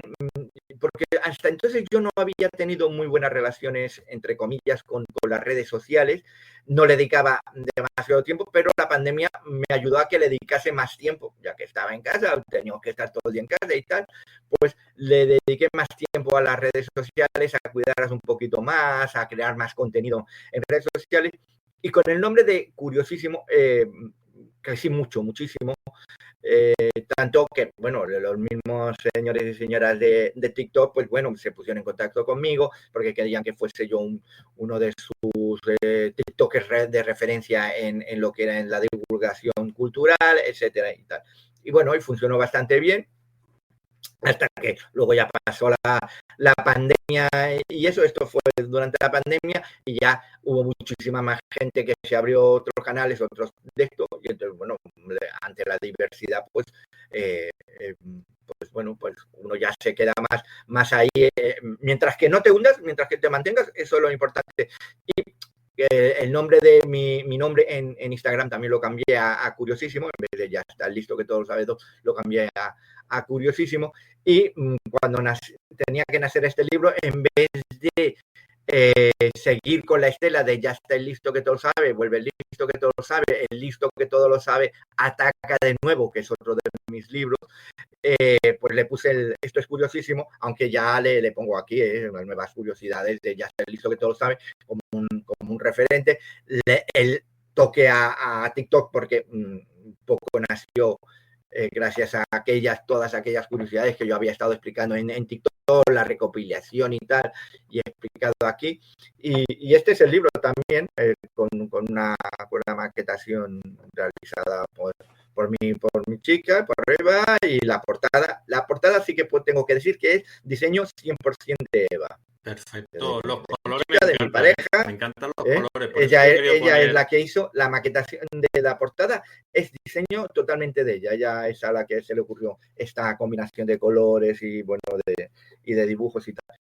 porque hasta entonces yo no había tenido muy buenas relaciones, entre comillas, con las redes sociales, no le dedicaba demasiado tiempo, pero la pandemia me ayudó a que le dedicase más tiempo, ya que estaba en casa, tenía que estar todo el día en casa y tal, pues le dediqué más tiempo a las redes sociales, a cuidarlas un poquito más, a crear más contenido en redes sociales, y con el nombre de Curiosísimo crecí muchísimo. Tanto que, bueno, los mismos señores y señoras de TikTok, pues bueno, se pusieron en contacto conmigo porque querían que fuese yo uno de sus TikTokers de referencia en lo que era en la divulgación cultural, etcétera y tal. Y bueno, y funcionó bastante bien, hasta que luego ya pasó la pandemia y esto fue durante la pandemia, y ya hubo muchísima más gente que se abrió otros canales, otros de esto, y entonces, bueno, ante la diversidad, pues bueno, pues uno ya se queda más ahí, mientras que no te hundas, mientras que te mantengas, eso es lo importante. Y el nombre de mi nombre en Instagram también lo cambié a Curiosísimo, en vez de Ya está listo, que todo lo sabe, lo cambié a Curiosísimo. Y cuando tenía que nacer este libro, en vez de seguir con la estela de Ya está listo, que todo lo sabe, vuelve el listo que todo lo sabe, el listo que todo lo sabe ataca de nuevo, que es otro de mis libros, pues le puse esto es curiosísimo, aunque ya le pongo aquí las nuevas curiosidades de Ya está listo, que todo lo sabe, como un referente. El toque a TikTok, porque un poco nació gracias a todas aquellas curiosidades que yo había estado explicando en TikTok, la recopilación y tal, y he explicado aquí. Y este es el libro también, con una maquetación realizada por mi chica, por Eva, y la portada sí que tengo que decir que es diseño 100% de Eva. Perfecto, los colores de mi pareja, me encantan los colores. Ella es la que hizo la maquetación de la portada, es diseño totalmente de ella. Ella es a la que se le ocurrió esta combinación de colores y bueno, de dibujos y tal.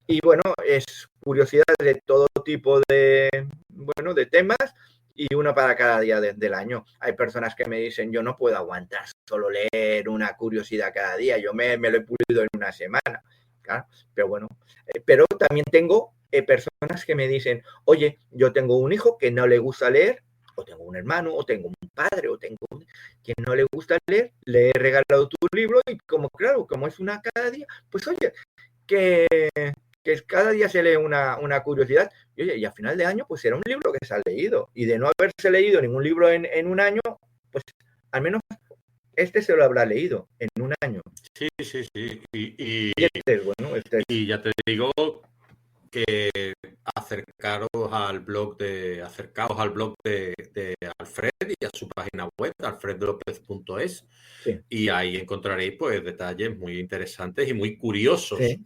Y bueno, es curiosidad de todo tipo de temas, y uno para cada día del año. Hay personas que me dicen, yo no puedo aguantar solo leer una curiosidad cada día, yo me lo he pulido en una semana. Claro, pero bueno, pero también tengo personas que me dicen, oye, yo tengo un hijo que no le gusta leer, o tengo un hermano, o tengo un padre, o tengo que no le gusta leer, le he regalado tu libro, y como es una cada día, pues oye, que cada día se lee una curiosidad, y oye, y a final de año pues será un libro que se ha leído, y de no haberse leído ningún libro en un año, pues al menos este se lo habrá leído en un año. Sí. Y ya te digo que acercaos al blog de Alfred y a su página web, alfredlopez.es, sí. Y ahí encontraréis pues detalles muy interesantes y muy curiosos. Sí.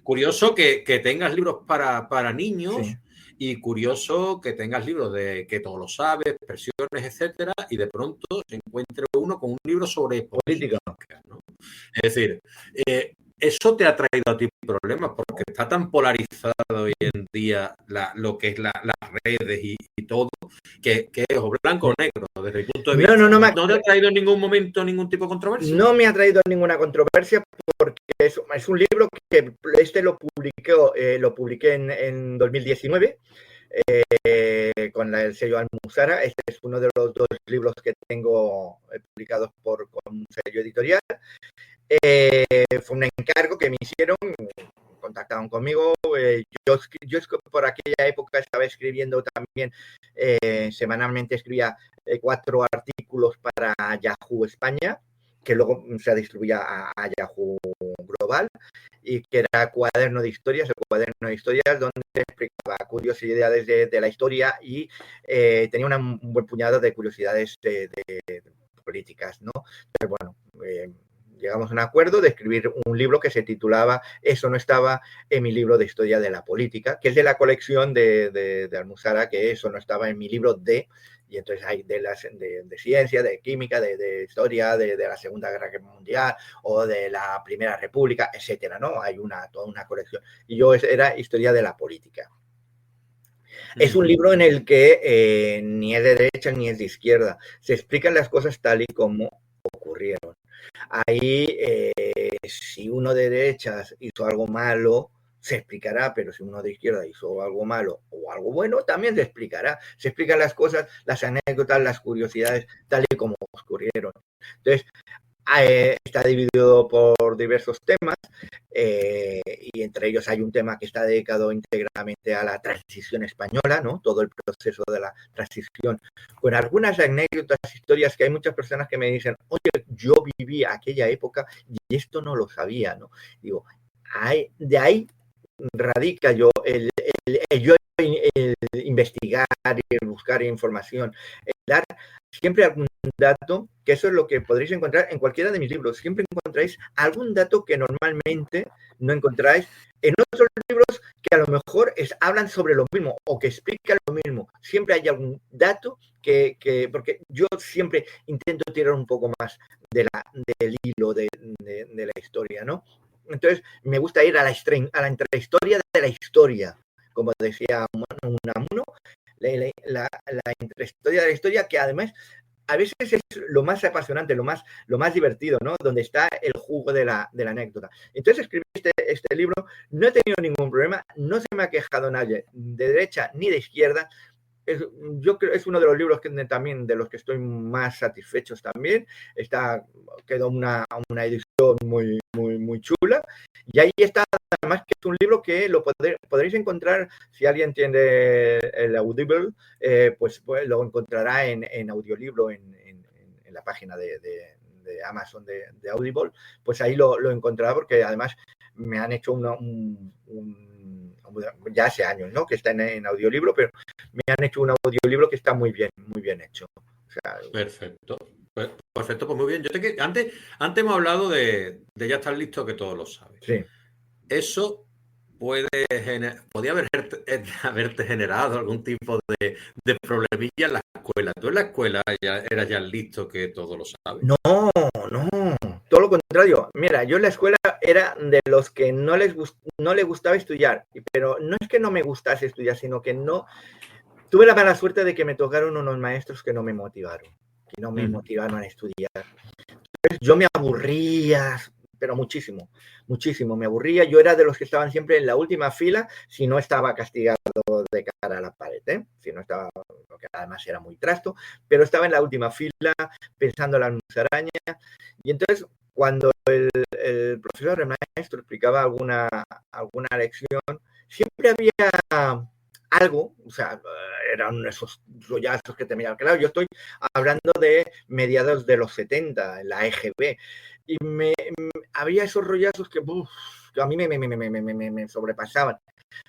Curioso que tengas libros para niños, sí. y curioso que tengas libros de que todo lo sabes, expresiones, etcétera, y de pronto se encuentre uno con un libro sobre política, ¿no? Es decir, ¿Eso te ha traído a ti problemas? Porque está tan polarizado hoy en día lo que es las redes y todo, que es o blanco o negro, desde mi punto de vista. ¿No te ha traído en ningún momento ningún tipo de controversia? No me ha traído ninguna controversia porque es un libro que lo publiqué en 2019 con el sello Almuzara. Este es uno de los 2 libros que tengo publicados con un sello editorial. Fue un encargo que me hicieron, contactaron conmigo. Yo por aquella época estaba escribiendo también, semanalmente escribía 4 artículos para Yahoo España, que luego se distribuía a Yahoo Global, y que era cuaderno de historias, donde explicaba curiosidades de la historia y tenía un buen puñado de curiosidades de políticas, ¿no? Pero bueno, llegamos a un acuerdo de escribir un libro que se titulaba Eso no estaba en mi libro de historia de la política, que es de la colección de Almuzara, que eso no estaba en mi libro y entonces hay de ciencia, de química, de historia, de la Segunda Guerra Mundial o de la Primera República, etcétera, ¿no? Hay toda una colección. Y yo era historia de la política. Es un libro en el que ni es de derecha ni es de izquierda. Se explican las cosas tal y como ocurrieron. Ahí, si uno de derechas hizo algo malo, se explicará, pero si uno de izquierda hizo algo malo o algo bueno, también se explicará. Se explican las cosas, las anécdotas, las curiosidades, tal y como ocurrieron. Entonces, está dividido por diversos temas, y entre ellos hay un tema que está dedicado íntegramente a la transición española, ¿no? Todo el proceso de la transición, con algunas anécdotas, historias, que hay muchas personas que me dicen, oye, yo viví aquella época y esto no lo sabía, ¿no? Digo, de ahí radica yo el investigar, el buscar información, el dar siempre algún dato, que eso es lo que podréis encontrar en cualquiera de mis libros. Siempre encontráis algún dato que normalmente no encontráis en otros libros que a lo mejor hablan sobre lo mismo o que explican lo mismo. Siempre hay algún dato porque yo siempre intento tirar un poco más del hilo de la historia, ¿no? Entonces, me gusta ir a la intrahistoria de la historia, como decía Unamuno, la intrahistoria de la historia, que además a veces es lo más apasionante, lo más divertido, ¿no? Donde está el jugo de la anécdota. Entonces escribí este libro, no he tenido ningún problema, no se me ha quejado nadie de derecha ni de izquierda. Yo creo es uno de los libros también de los que estoy más satisfechos también. Quedó una edición muy, muy, muy chula. Y ahí está, además, que es un libro que lo podréis encontrar, si alguien tiene el Audible, pues lo encontrará en audiolibro en la página de Amazon de Audible. Pues ahí lo encontrará, porque además me han hecho ya hace años, ¿no? Que está en audiolibro, pero me han hecho un audiolibro que está muy bien hecho. O sea, perfecto. Perfecto, pues muy bien. Antes hemos hablado de ya estar listo, que todos lo saben. Sí. Eso podía haberte generado algún tipo de problemilla en la escuela. ¿Tú en la escuela eras ya listo, que todo lo sabes? No, todo lo contrario. Mira, yo en la escuela era de los que no le gustaba estudiar, pero no es que no me gustase estudiar, sino que no tuve la mala suerte de que me tocaron unos maestros que no me motivaron, motivaron a estudiar. Entonces, yo me aburría, pero muchísimo me aburría. Yo era de los que estaban siempre en la última fila, si no estaba castigado de cara a la pared, si no estaba, porque además era muy trasto, pero estaba en la última fila pensando en la musaraña. Y entonces, cuando el profesor, el maestro, explicaba alguna lección, siempre había algo, o sea, eran esos rollazos que te miraban. Claro, yo estoy hablando de mediados de los 70, en la EGB, y había esos rollazos que a mí me sobrepasaban.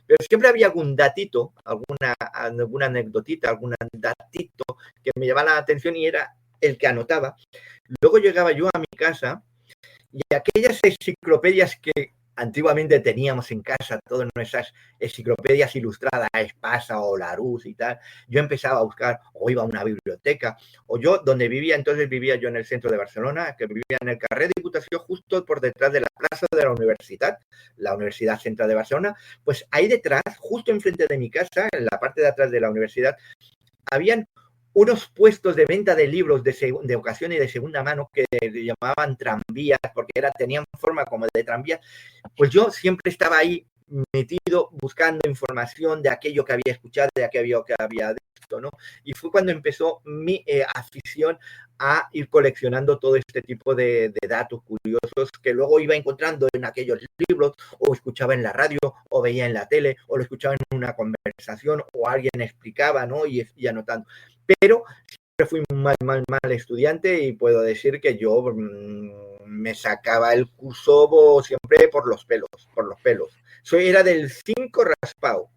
Pero siempre había algún datito, alguna anecdotita, algún datito que me llamaba la atención y era el que anotaba. Luego llegaba yo a mi casa y aquellas enciclopedias que antiguamente teníamos en casa todas nuestras enciclopedias ilustradas, Espasa o Larousse y tal. Yo empezaba a buscar, o iba a una biblioteca, o yo, donde vivía, entonces vivía yo en el centro de Barcelona, que vivía en el carrer de Diputació, justo por detrás de la plaza de la Universidad Central de Barcelona. Pues ahí detrás, justo enfrente de mi casa, en la parte de atrás de la universidad, habían unos puestos de venta de libros de ocasión y de segunda mano que llamaban tranvías, porque tenían forma como de tranvías. Pues yo siempre estaba ahí metido buscando información de aquello que había escuchado, de aquello que había visto, ¿no? Y fue cuando empezó mi afición a ir coleccionando todo este tipo de datos curiosos que luego iba encontrando en aquellos libros, o escuchaba en la radio, o veía en la tele, o lo escuchaba en una conversación, o alguien explicaba, ¿no? Y anotando. Pero siempre fui un mal estudiante, y puedo decir que yo me sacaba el curso siempre por los pelos. Era del 5 raspado.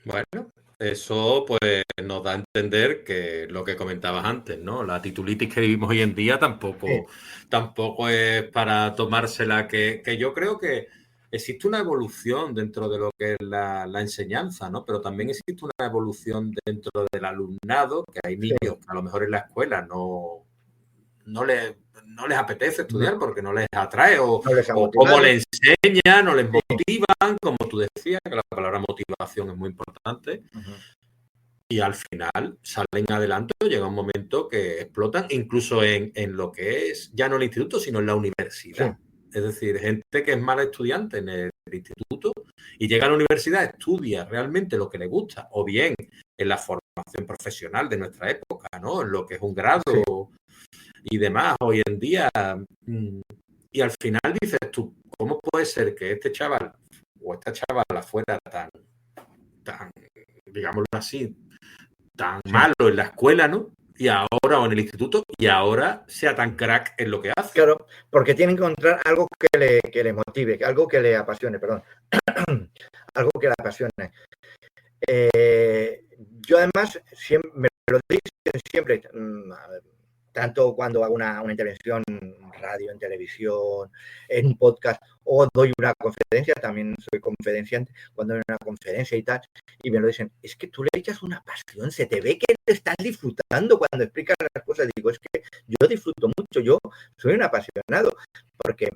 Bueno, eso pues nos da a entender que lo que comentabas antes, ¿no? La titulitis que vivimos hoy en día tampoco es para tomársela, que yo creo que existe una evolución dentro de lo que es la enseñanza, ¿no? Pero también existe una evolución dentro del alumnado, que hay niños que a lo mejor en la escuela no les apetece estudiar porque no les atrae, o cómo les enseña, no les motivan, como tú decías, que la palabra motivación es muy importante. Y al final salen adelante, llega un momento que explotan, incluso en lo que es ya no el instituto, sino en la universidad. Es decir, gente que es mala estudiante en el instituto y llega a la universidad, estudia realmente lo que le gusta, o bien en la formación profesional de nuestra época, ¿no? En lo que es un grado y demás hoy en día. Y al final dices tú, ¿cómo puede ser que este chaval o esta chavala fuera tan digámoslo así, tan malo en la escuela, ¿no? Y ahora, o en el instituto, y ahora sea tan crack en lo que hace? Claro, porque tiene que encontrar algo que le motive, algo que le apasione, perdón. Algo que le apasione. Yo además me lo dicen siempre, tanto cuando hago una intervención en radio, en televisión, en un podcast, o doy una conferencia, también soy conferenciante, cuando doy una conferencia y tal, y me lo dicen, es que tú le echas una pasión, se te ve que te estás disfrutando cuando explicas las cosas. Digo, es que yo disfruto mucho, yo soy un apasionado, porque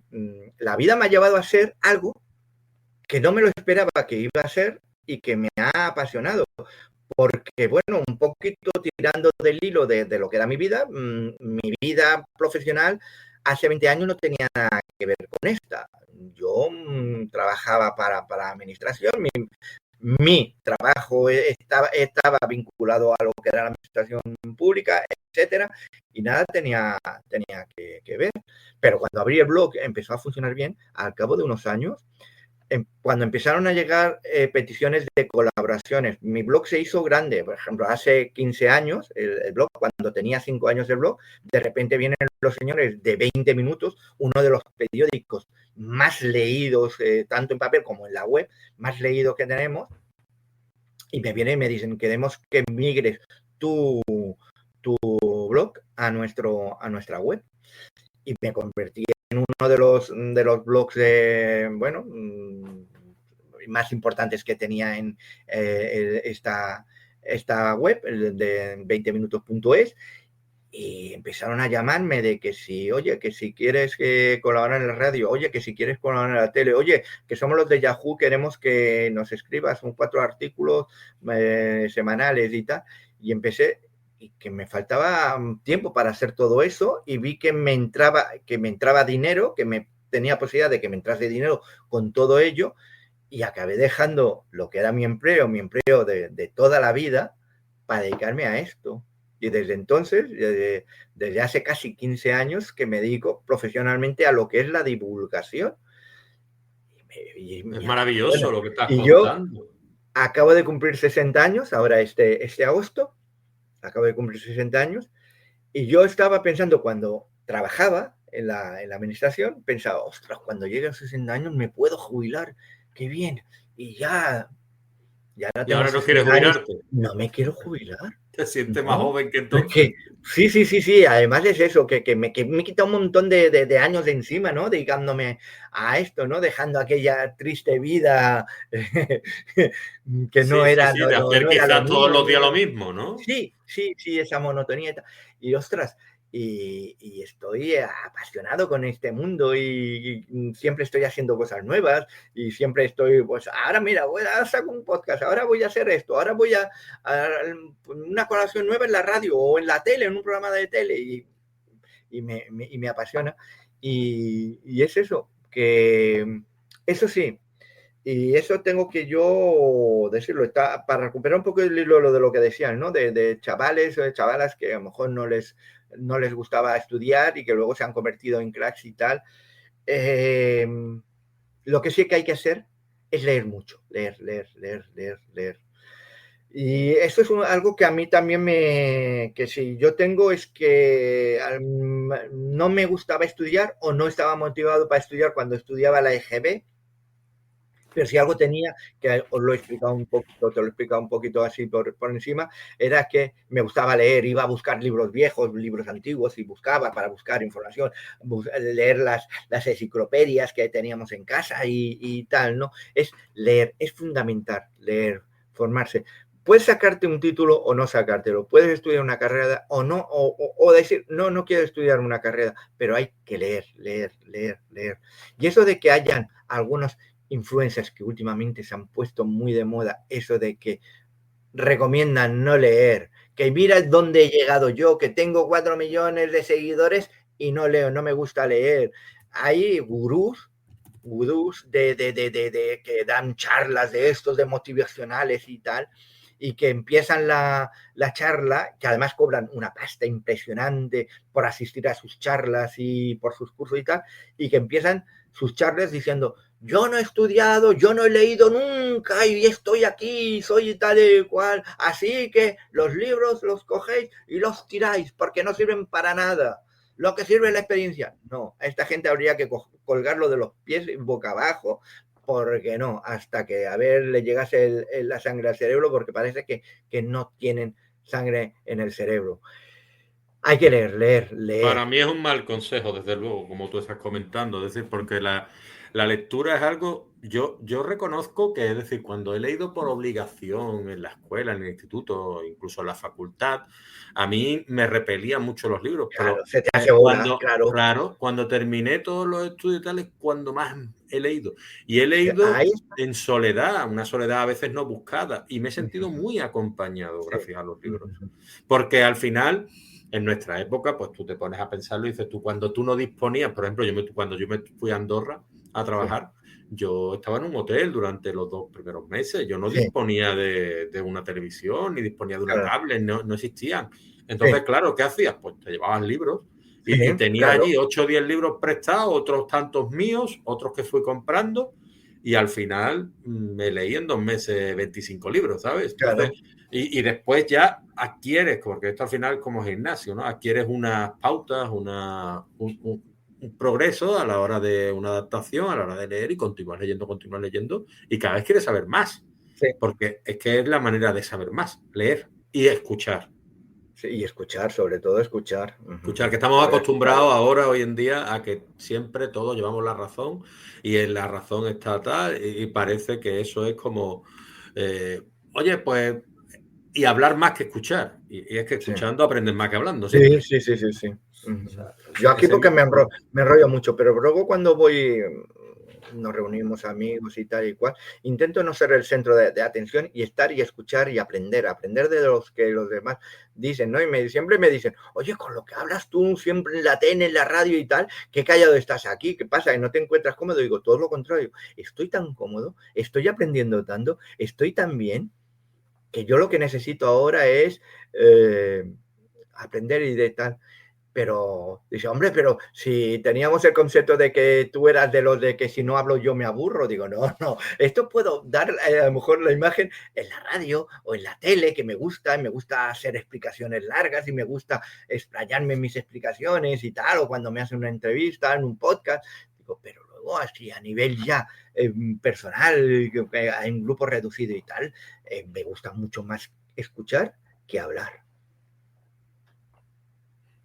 la vida me ha llevado a ser algo que no me lo esperaba que iba a ser y que me ha apasionado. Porque, bueno, un poquito tirando del hilo de lo que era mi vida profesional hace 20 años no tenía nada que ver con esta. Yo trabajaba para administración, mi trabajo estaba vinculado a lo que era la administración pública, etcétera, y nada tenía que ver. Pero cuando abrí el blog empezó a funcionar bien. Al cabo de unos años, cuando empezaron a llegar peticiones de colaboraciones, mi blog se hizo grande. Por ejemplo, hace 15 años, el blog, cuando tenía 5 años el blog, de repente vienen los señores de 20 minutos, uno de los periódicos más leídos, tanto en papel como en la web, más leídos que tenemos, y me vienen y me dicen, queremos que migres tu blog a nuestra web. Y me convertí en uno de los blogs más importantes que tenía en esta web, de 20minutos.es, y empezaron a llamarme de que si, oye, que si quieres colaborar en la radio, oye, que si quieres colaborar en la tele, oye, que somos los de Yahoo, queremos que nos escribas 4 artículos semanales y tal. Y empecé, y que me faltaba tiempo para hacer todo eso, y vi que me entraba dinero, que me tenía posibilidad de que me entrase dinero con todo ello, y acabé dejando lo que era mi empleo de toda la vida, para dedicarme a esto. Y desde entonces, desde hace casi 15 años, que me dedico profesionalmente a lo que es la divulgación. Es maravilloso lo que estás Yo contando. acabo de cumplir 60 años, ahora este agosto, acabo de cumplir 60 años, y yo estaba pensando, cuando trabajaba en la administración, pensaba, ostras, cuando llegue a 60 años me puedo jubilar, qué bien, y ya Y ahora no quieres jubilarte. No me quiero jubilar. Te sientes más joven que entonces. Sí. Además es eso, que me quita un montón de años de encima, ¿no? Dedicándome a esto, ¿no? Dejando aquella triste vida que no era... de hacer quizás todos los días lo mismo, ¿no? Sí, esa monotonía. Y ostras, y estoy apasionado con este mundo y siempre estoy haciendo cosas nuevas y siempre estoy, pues ahora mira, ahora saco un podcast, ahora voy a hacer esto, ahora voy a una colaboración nueva en la radio o en la tele, en un programa de tele y me apasiona. Y es eso, que eso sí, y eso tengo que yo decirlo, está para recuperar un poco el hilo de lo que decían, ¿no? De chavales o de chavalas que a lo mejor no les gustaba estudiar y que luego se han convertido en cracks y tal. Lo que sí que hay que hacer es leer mucho, leer. Y eso es algo que a mí también que si yo tengo es que no me gustaba estudiar o no estaba motivado para estudiar cuando estudiaba la EGB. Pero si algo tenía, que os lo he explicado un poquito, te lo he explicado un poquito así por encima, era que me gustaba leer, iba a buscar libros viejos, libros antiguos y buscaba para buscar información, leer las enciclopedias que teníamos en casa y tal, ¿no? Es leer, es fundamental leer, formarse. Puedes sacarte un título o no sacártelo, puedes estudiar una carrera o no, o decir, no quiero estudiar una carrera, pero hay que leer. Y eso de que hayan algunos influencers que últimamente se han puesto muy de moda, eso de que recomiendan no leer, que mira dónde he llegado yo, que tengo 4 millones de seguidores y no leo, no me gusta leer. Hay gurús de que dan charlas de estos, de motivacionales y tal, y que empiezan la charla, que además cobran una pasta impresionante por asistir a sus charlas y por sus cursos y tal, y que empiezan sus charlas diciendo: yo no he estudiado, yo no he leído nunca y estoy aquí, soy tal y cual, así que los libros los cogéis y los tiráis porque no sirven para nada. Lo que sirve es la experiencia. No, a esta gente habría que colgarlo de los pies boca abajo, porque no, hasta que a ver le llegase la sangre al cerebro, porque parece que no tienen sangre en el cerebro. Hay que leer. Para mí es un mal consejo, desde luego, como tú estás comentando, es decir, porque la lectura es algo, yo reconozco que, es decir, cuando he leído por obligación en la escuela, en el instituto, incluso en la facultad, a mí me repelían mucho los libros, claro, pero se te hace bola, claro, cuando terminé todos los estudios y tal, es cuando más he leído. Y he leído en soledad, una soledad a veces no buscada, y me he sentido muy acompañado gracias a los libros. Porque al final... En nuestra época, pues tú te pones a pensarlo y dices tú, cuando tú no disponías, por ejemplo, cuando yo me fui a Andorra a trabajar, yo estaba en un hotel durante los 2 primeros meses, yo no disponía de una televisión, ni disponía de una tablet, no existían. Entonces, claro, ¿qué hacías? Pues te llevaban libros y tenía allí 8 o 10 libros prestados, otros tantos míos, otros que fui comprando, y al final me leí en 2 meses 25 libros, ¿sabes? Entonces, y después ya adquieres, porque esto al final es como gimnasio, ¿no? Adquieres unas pautas, un progreso a la hora de una adaptación, a la hora de leer y continúas leyendo, y cada vez quieres saber más. Porque es que es la manera de saber más, leer y escuchar. Sí, y escuchar, sobre todo escuchar. Escuchar, que estamos acostumbrados ahora, hoy en día, a que siempre todos llevamos la razón y en la razón está tal, y parece que eso es como, oye, pues, y hablar más que escuchar. Y es que escuchando aprendes más que hablando. Sí. O sea, yo aquí porque me enrollo mucho, pero luego cuando voy, nos reunimos amigos y tal y cual, intento no ser el centro de atención y estar y escuchar y aprender de los que los demás dicen, ¿no? Y siempre me dicen: oye, con lo que hablas tú siempre en la tele, en la radio y tal, qué callado estás aquí, ¿qué pasa? ¿Que no te encuentras cómodo? Digo, todo lo contrario, estoy tan cómodo, estoy aprendiendo tanto, estoy tan bien, que yo lo que necesito ahora es aprender y de tal. Pero dice: hombre, pero si teníamos el concepto de que tú eras de los de que si no hablo yo me aburro. Digo, no, esto puedo dar a lo mejor la imagen en la radio o en la tele, que me gusta hacer explicaciones largas y me gusta explayarme en mis explicaciones y tal, o cuando me hacen una entrevista en un podcast. Digo, pero así a nivel ya personal, en grupo reducido y tal, me gusta mucho más escuchar que hablar.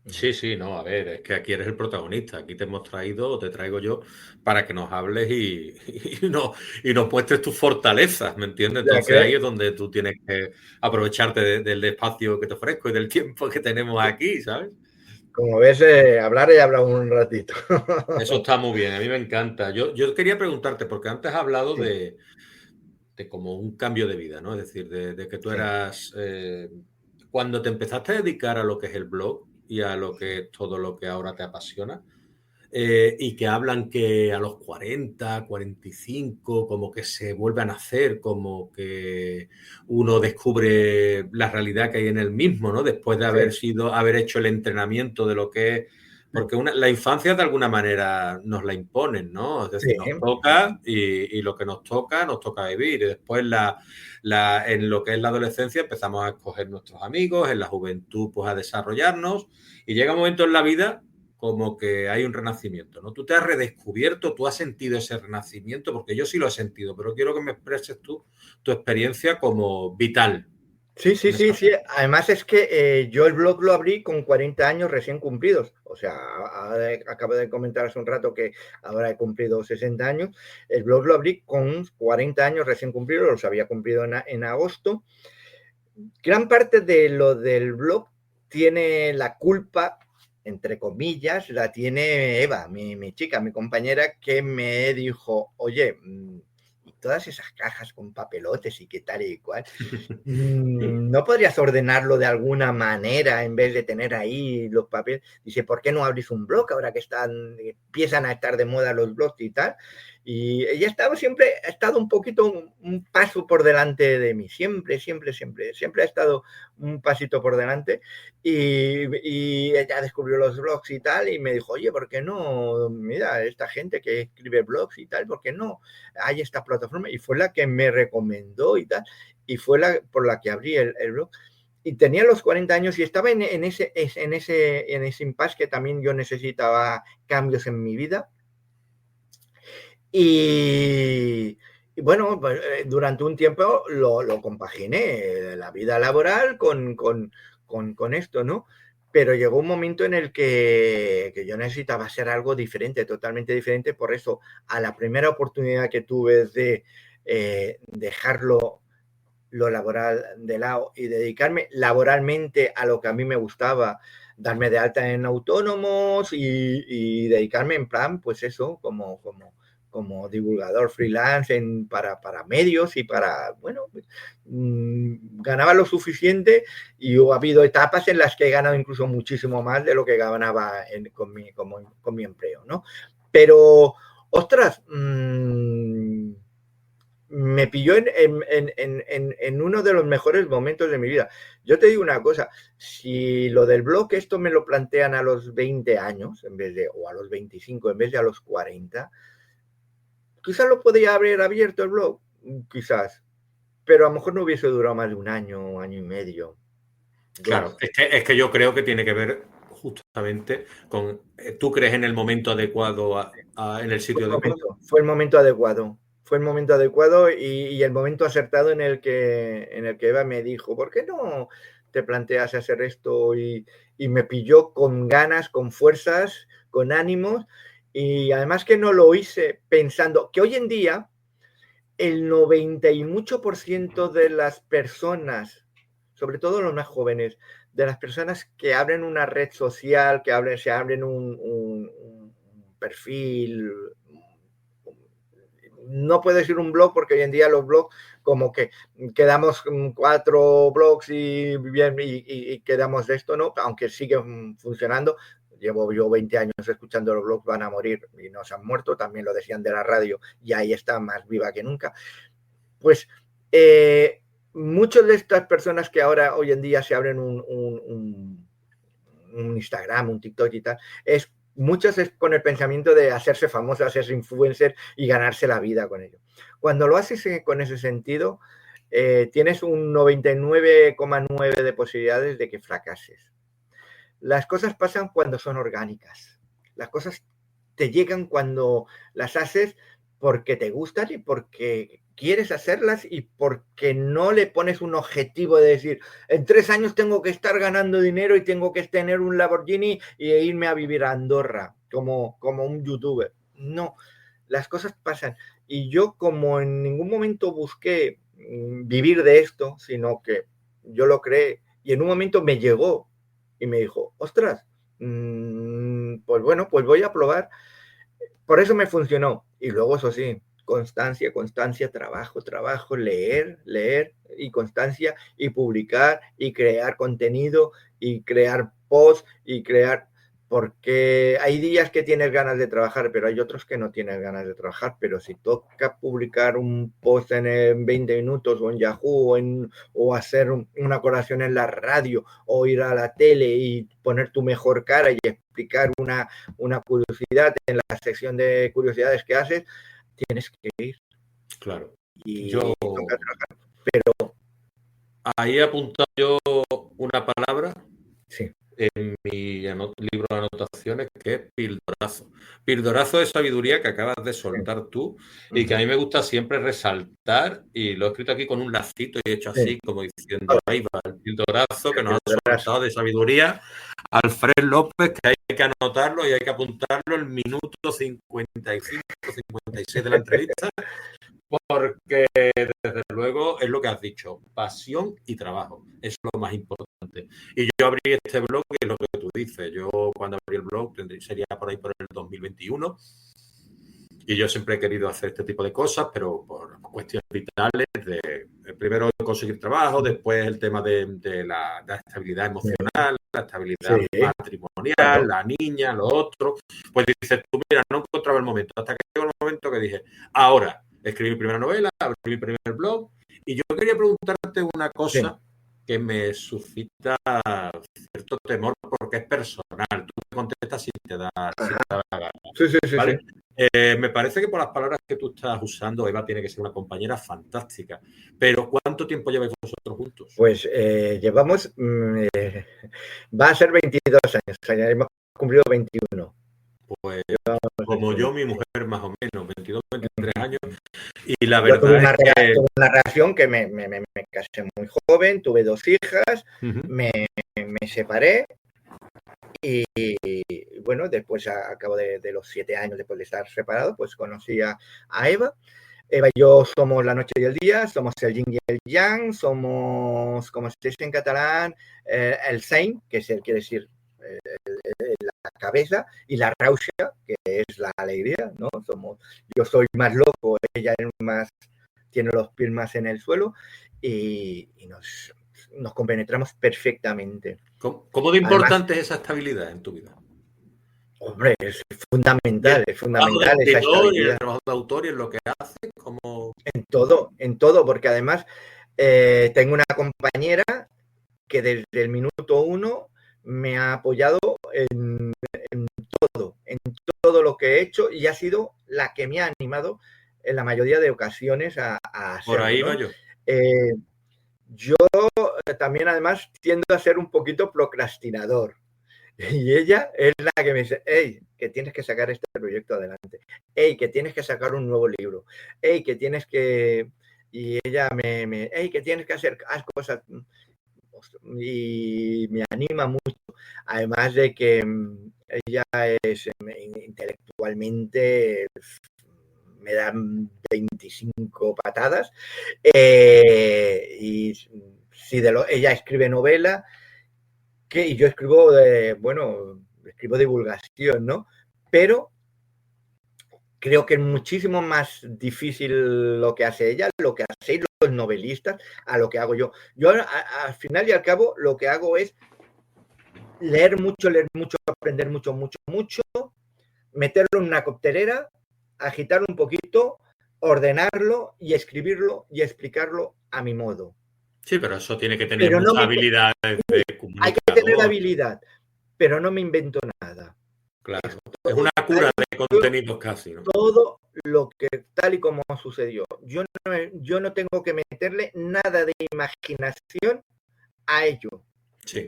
Sí, sí, no, a ver, es que aquí eres el protagonista, aquí te hemos traído o te traigo yo para que nos hables y nos muestres tus fortalezas, ¿me entiendes? ¿Ya Entonces ahí crees? es donde tú tienes que aprovecharte del espacio que te ofrezco y del tiempo que tenemos aquí, ¿sabes? Como ves, hablar he hablado un ratito. Eso está muy bien, a mí me encanta. Yo quería preguntarte, porque antes has hablado Sí, de como un cambio de vida, ¿no? Es decir, de que tú sí, eras, cuando te empezaste a dedicar a lo que es el blog y a lo sí. que es todo lo que ahora te apasiona, y que hablan que a los 40, 45, como que se vuelve a nacer, como que uno descubre la realidad que hay en el mismo, ¿no? Después de Sí, haber hecho el entrenamiento de lo que es, porque la infancia de alguna manera nos la imponen, ¿no? Es sí, decir, nos toca y lo que nos toca vivir. Y después en lo que es la adolescencia empezamos a escoger nuestros amigos, en la juventud pues a desarrollarnos y llega un momento en la vida como que hay un renacimiento, ¿no? Tú te has redescubierto, tú has sentido ese renacimiento, porque yo sí lo he sentido, pero quiero que me expreses tú tu experiencia como vital sí, sí, en sí, esa sí. parte. Además es que yo el blog lo abrí con 40 años recién cumplidos. O sea, acabo de comentar hace un rato que ahora he cumplido 60 años. El blog lo abrí con 40 años recién cumplidos, los había cumplido en agosto. Gran parte de lo del blog tiene la culpa, entre comillas, la tiene Eva, mi chica, mi compañera, que me dijo, oye, y todas esas cajas con papelotes y qué tal y cual, ¿no podrías ordenarlo de alguna manera en vez de tener ahí los papeles? Dice, ¿por qué no abrís un blog ahora que empiezan a estar de moda los blogs y tal? Y ella ha estado un poquito, un paso por delante de mí, siempre, siempre, siempre, siempre ha estado un pasito por delante y ella descubrió los blogs y tal y me dijo, oye, ¿por qué no? Mira, esta gente que escribe blogs y tal, ¿por qué no? Hay esta plataforma y fue la que me recomendó y tal y fue por la que abrí el blog. Y tenía los 40 años y estaba en ese impasse que también yo necesitaba cambios en mi vida. Y bueno, pues, durante un tiempo lo compaginé, la vida laboral con esto, ¿no? Pero llegó un momento en el que yo necesitaba hacer algo diferente, totalmente diferente. Por eso, a la primera oportunidad que tuve de dejarlo lo laboral de lado y dedicarme laboralmente a lo que a mí me gustaba, darme de alta en autónomos y dedicarme en plan, pues eso, como divulgador freelance para medios y para, bueno, ganaba lo suficiente y ha habido etapas en las que he ganado incluso muchísimo más de lo que ganaba con mi empleo, ¿no? Pero, ostras, me pilló en uno de los mejores momentos de mi vida. Yo te digo una cosa, si lo del blog esto me lo plantean a los 20 años, o a los 25, en vez de a los 40, quizás lo podría haber abierto el blog, quizás, pero a lo mejor no hubiese durado más de un año, año y medio, Claro, dos. es que yo creo que tiene que ver justamente con, ¿tú crees en el momento adecuado, en el sitio adecuado? Fue el momento adecuado. Fue el momento adecuado y el momento acertado en el que Eva me dijo, ¿por qué no te planteas hacer esto? Y me pilló con ganas, con fuerzas, con ánimos. Y además que no lo hice pensando que hoy en día el 90 y mucho por ciento de las personas, sobre todo los más jóvenes, de las personas que abren una red social, se abren un perfil, no puedo decir un blog porque hoy en día los blogs como que quedamos 4 blogs y quedamos de esto, ¿no? Aunque siguen funcionando. Llevo yo 20 años escuchando los blogs, van a morir y no se han muerto, también lo decían de la radio y ahí está más viva que nunca. Pues muchas de estas personas que ahora hoy en día se abren un Instagram, un TikTok y tal, muchos es con el pensamiento de hacerse famoso, hacerse influencer y ganarse la vida con ello. Cuando lo haces con ese sentido, tienes un 99,9 de posibilidades de que fracases. Las cosas pasan cuando son orgánicas. Las cosas te llegan cuando las haces porque te gustan y porque quieres hacerlas y porque no le pones un objetivo de decir, en 3 años tengo que estar ganando dinero y tengo que tener un Lamborghini e irme a vivir a Andorra como un youtuber. No, las cosas pasan. Y yo como en ningún momento busqué vivir de esto, sino que yo lo creé y en un momento me llegó y me dijo, ostras, pues bueno, pues voy a probar. Por eso me funcionó. Y luego, eso sí, constancia, constancia, trabajo, trabajo, leer, leer y constancia y publicar y crear contenido y crear posts y crear, porque hay días que tienes ganas de trabajar, pero hay otros que no tienes ganas de trabajar, pero si toca publicar un post en 20 minutos o en Yahoo o hacer una colación en la radio o ir a la tele y poner tu mejor cara y explicar una curiosidad en la sección de curiosidades que haces, tienes que ir. Claro. Y Yo toca trabajar. Pero ahí he apuntado yo una palabra sí. en mi libro de anotaciones, que es pildorazo. Pildorazo de sabiduría que acabas de soltar tú y que a mí me gusta siempre resaltar, y lo he escrito aquí con un lacito y he hecho así, como diciendo, ahí va el pildorazo que nos ha soltado de sabiduría Alfred López, que hay que anotarlo y hay que apuntarlo el minuto 55, 56 de la entrevista, porque desde luego es lo que has dicho, pasión y trabajo, eso es lo más importante. Y yo abrí este blog, que es lo que tú dices, yo cuando abrí el blog sería por ahí por el 2021, y yo siempre he querido hacer este tipo de cosas, pero por cuestiones vitales, primero conseguir trabajo, después el tema de la estabilidad emocional, la estabilidad matrimonial, la niña, lo otro. Pues dices tú, mira, no encontraba el momento, hasta que llegó el momento que dije, ahora, escribí mi primera novela, abrí mi primer blog, y yo quería preguntarte una cosa que me suscita cierto temor porque es personal. Tú me contestas si te da la gana. ¿Vale? Me parece que por las palabras que tú estás usando, Eva tiene que ser una compañera fantástica. Pero ¿cuánto tiempo lleváis vosotros juntos? Pues llevamos, va a ser 22 años, o sea, hemos cumplido 21. Pues como yo, mi mujer más o menos, 22, 23 años. Y la verdad tuve es tuve una relación que me casé muy joven, tuve 2 hijas, me separé y bueno, después a cabo de los 7 años después de estar separado, pues conocí a Eva. Eva y yo somos la noche y el día, somos el yin y el yang, somos, como se dice en catalán, el sein, que quiere decir la cabeza, y la rauxa, que es la alegría, ¿no? Yo soy más loco, ella es más, tiene los pies más en el suelo, y nos compenetramos perfectamente. ¿Cómo de importante es esa estabilidad en tu vida? Hombre, es fundamental, es fundamental esa estabilidad. El trabajo de autor y en lo que hace, como... En todo, porque además tengo una compañera que desde el minuto 1 me ha apoyado en todo lo que he hecho, y ha sido la que me ha animado en la mayoría de ocasiones a hacerlo. Por ahí va yo. Yo también además tiendo a ser un poquito procrastinador. Y ella es la que me dice, hey, que tienes que sacar este proyecto adelante. Hey, que tienes que sacar un nuevo libro. Hey, que tienes que... Y ella hey, que tienes que hacer cosas. Y me anima mucho. Además de que ella es intelectualmente... me dan 25 patadas. Y si ella escribe novela, y yo escribo escribo divulgación, ¿no? Pero creo que es muchísimo más difícil lo que hace ella, lo que hacéis los novelistas, a lo que hago yo. Yo al final y al cabo lo que hago es leer mucho, aprender mucho, meterlo en una coctelera, agitarlo un poquito, ordenarlo y escribirlo y explicarlo a mi modo. Sí, pero eso tiene que tener muchas habilidades de comunicador. Hay que tener habilidad, pero no me invento nada. Claro, es una cura de contenidos casi, ¿no? Todo lo que tal y como sucedió. Yo no tengo que meterle nada de imaginación a ello. Sí.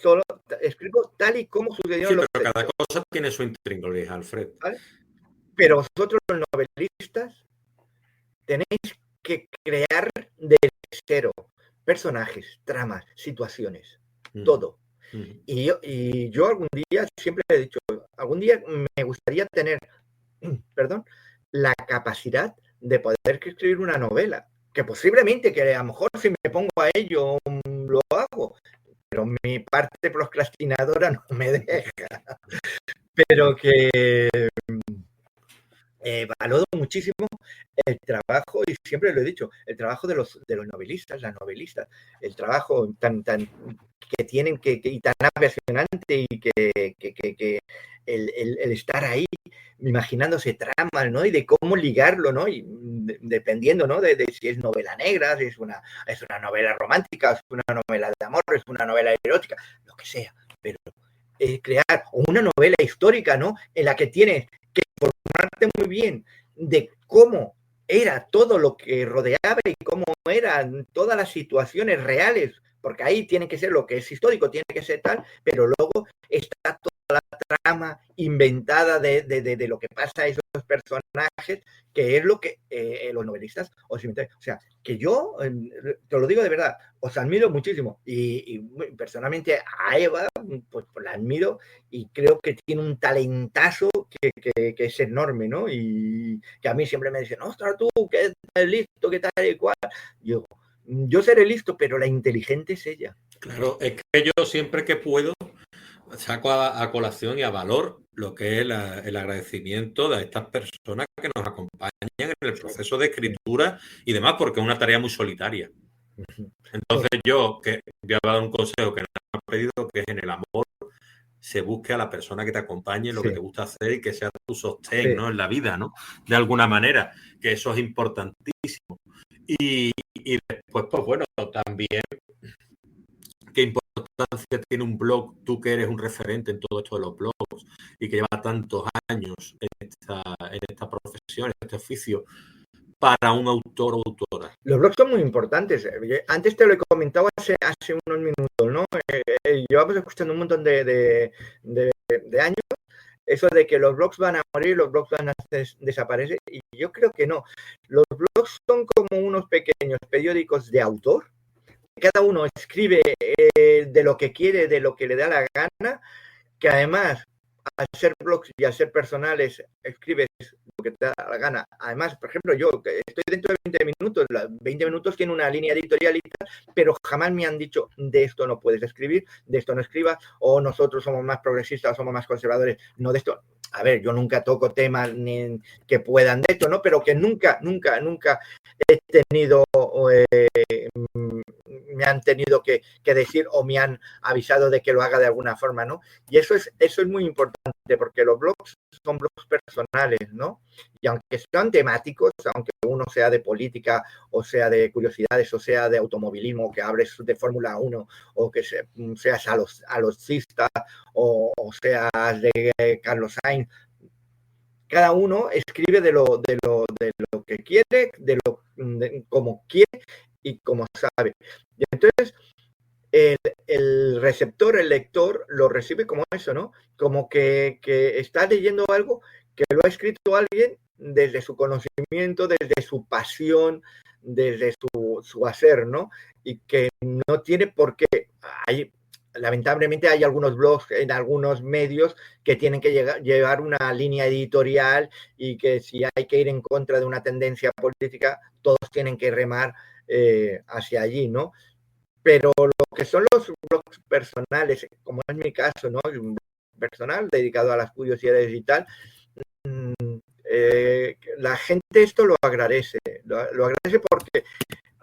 solo escribo tal y como sucedieron Sí, los pero cada hechos, cosa tiene su intríngulis, Alfred. ¿vale? Pero vosotros, los novelistas, tenéis que crear de cero personajes, tramas, situaciones, todo. Y yo algún día, siempre he dicho, algún día me gustaría tener, perdón, la capacidad de poder escribir una novela, que posiblemente, que a lo mejor si me pongo a ello lo hago, pero mi parte procrastinadora no me deja. Pero que valoro muchísimo el trabajo, y siempre lo he dicho, el trabajo de los novelistas, las novelistas, el trabajo tan que tienen y tan apasionante, y que el estar ahí imaginándose tramas, ¿no? Y de cómo ligarlo, ¿no? Y dependiendo, ¿no? De si es novela negra, si es una novela romántica, es una novela de amor, es una novela erótica, lo que sea, pero crear una novela histórica, ¿no? En la que tienes que informarte muy bien de cómo era todo lo que rodeaba y cómo eran todas las situaciones reales, porque ahí tiene que ser lo que es histórico, tiene que ser tal, pero luego está toda la trama inventada de lo que pasa a esos personajes, que es lo que los novelistas os inventan. O sea, que yo, te lo digo de verdad, os admiro muchísimo, y personalmente a Eva, pues la admiro, y creo que tiene un talentazo que es enorme, ¿no? Y que a mí siempre me dicen, ostras, tú, que eres listo, que tal y cual. Yo seré listo, pero la inteligente es ella. Claro, es que yo siempre que puedo saco a colación y a valor lo que es el agradecimiento de estas personas que nos acompañan en el proceso de escritura y demás, porque es una tarea muy solitaria. Entonces yo, que voy a dar un consejo que nos han pedido, que es en el amor, se busque a la persona que te acompañe en lo que te gusta hacer y que sea tu sostén, ¿no? En la vida, ¿no? De alguna manera, que eso es importantísimo. Y después, pues bueno, también qué importancia tiene un blog, tú que eres un referente en todo esto de los blogs y que lleva tantos años en esta profesión, en este oficio, para un autor o autora. Los blogs son muy importantes. Antes te lo he comentado hace unos minutos, ¿no? Llevamos escuchando un montón de años eso de que los blogs van a morir, los blogs van a desaparecer, y yo creo que no. Los blogs son como unos pequeños periódicos de autor. Cada uno escribe de lo que quiere, de lo que le da la gana, que además, al ser blogs y al ser personales, escribes lo que te da la gana. Además, por ejemplo, yo estoy dentro de 20 minutos, 20 minutos tiene una línea editorial y tal, pero jamás me han dicho, de esto no puedes escribir, de esto no escribas, o nosotros somos más progresistas, somos más conservadores, no de esto. A ver, yo nunca toco temas ni que puedan de esto, ¿no? Pero que nunca he tenido, me han tenido que decir, o me han avisado de que lo haga de alguna forma, ¿no? Y eso es muy importante, porque los blogs son blogs personales, ¿no? Y aunque sean temáticos, aunque uno sea de política, o sea de curiosidades, o sea de automovilismo, que hables de Fórmula 1, o que seas alocista, o seas de Carlos Sainz, cada uno escribe de lo que quiere, como quiere y como sabe. Y entonces, el receptor, el lector, lo recibe como eso, ¿no? Como que está leyendo algo que lo ha escrito alguien desde su conocimiento, desde su pasión, desde su hacer, ¿no? Y que no tiene por qué. Lamentablemente hay algunos blogs en algunos medios que tienen que llevar una línea editorial, y que si hay que ir en contra de una tendencia política, todos tienen que remar hacia allí, ¿no? Pero lo que son los blogs personales, como es mi caso, ¿no? Un blog personal dedicado a las curiosidades y tal, la gente esto lo agradece porque,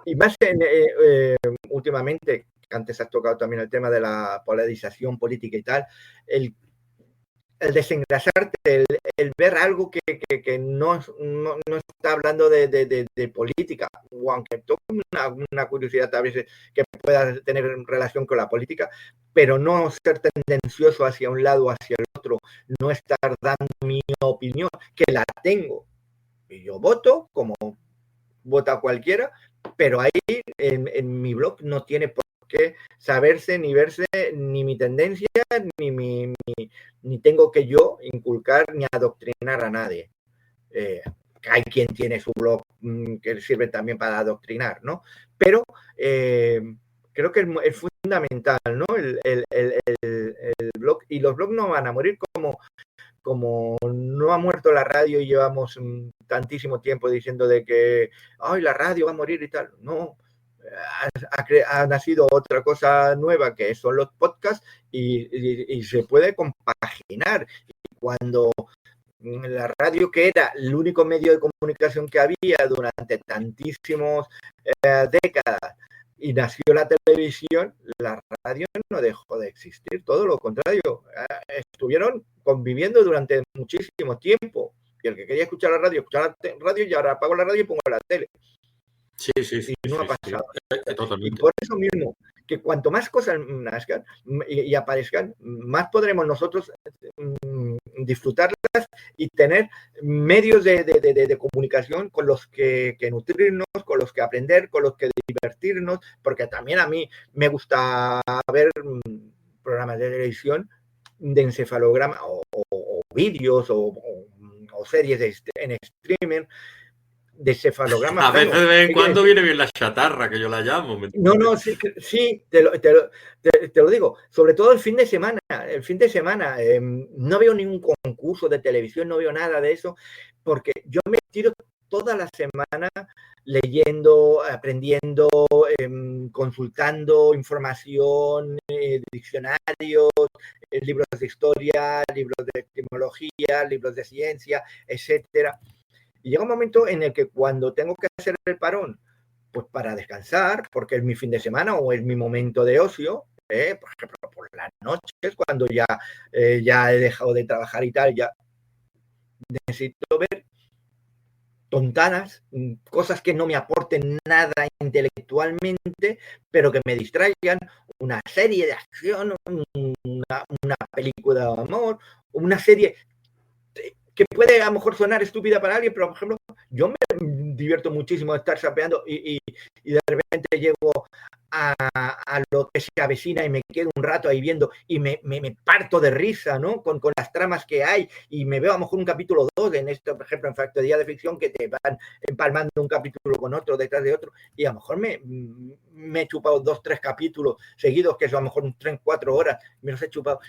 y más últimamente, antes has tocado también el tema de la polarización política y tal, el desengrasarte, el ver algo que no está hablando de política, o aunque toque una curiosidad a veces que pueda tener relación con la política, pero no ser tendencioso hacia un lado o hacia el otro, no estar dando mi opinión, que la tengo, y yo voto como vota cualquiera, pero ahí en mi blog no tiene por que saberse ni verse ni mi tendencia, ni tengo que yo inculcar ni adoctrinar a nadie. Hay quien tiene su blog que sirve también para adoctrinar, ¿no? Pero creo que es fundamental, ¿no? El blog, y los blogs no van a morir como no ha muerto la radio y llevamos tantísimo tiempo diciendo de que ay, la radio va a morir y tal. No, ha nacido otra cosa nueva que son los podcasts y se puede compaginar. Y cuando la radio, que era el único medio de comunicación que había durante tantísimas décadas, y nació la televisión, la radio no dejó de existir, todo lo contrario, estuvieron conviviendo durante muchísimo tiempo, y el que quería escuchar la radio, escuchaba la radio, y ahora apago la radio y pongo la tele. Sí, y no ha pasado. Totalmente. Y por eso mismo, que cuanto más cosas nazcan y aparezcan, más podremos nosotros disfrutarlas y tener medios de comunicación con los que nutrirnos, con los que aprender, con los que divertirnos, porque también a mí me gusta ver programas de televisión de encefalograma o vídeos o series en streaming de cefalograma. A veces de vez en cuando viene bien la chatarra, que yo la llamo. No, sí, te lo digo. Sobre todo el fin de semana. No veo ningún concurso de televisión, no veo nada de eso, porque yo me tiro toda la semana leyendo, aprendiendo, consultando información, diccionarios, libros de historia, libros de etimología, libros de ciencia, etcétera. Y llega un momento en el que cuando tengo que hacer el parón, pues para descansar, porque es mi fin de semana o es mi momento de ocio, por ejemplo, por las noches, cuando ya he dejado de trabajar y tal, ya necesito ver tontanas, cosas que no me aporten nada intelectualmente, pero que me distraigan, una serie de acción, una película de amor, una serie que puede a lo mejor sonar estúpida para alguien, pero por ejemplo, yo me divierto muchísimo de estar sapeando y de repente llego a lo que se avecina y me quedo un rato ahí viendo y me parto de risa, ¿no? Con las tramas que hay, y me veo a lo mejor un capítulo 2 en esto, por ejemplo, en Factoría de Ficción, que te van empalmando un capítulo con otro detrás de otro, y a lo mejor me he chupado 2, 3 capítulos seguidos, que son a lo mejor 3, 4 horas, me los he chupado.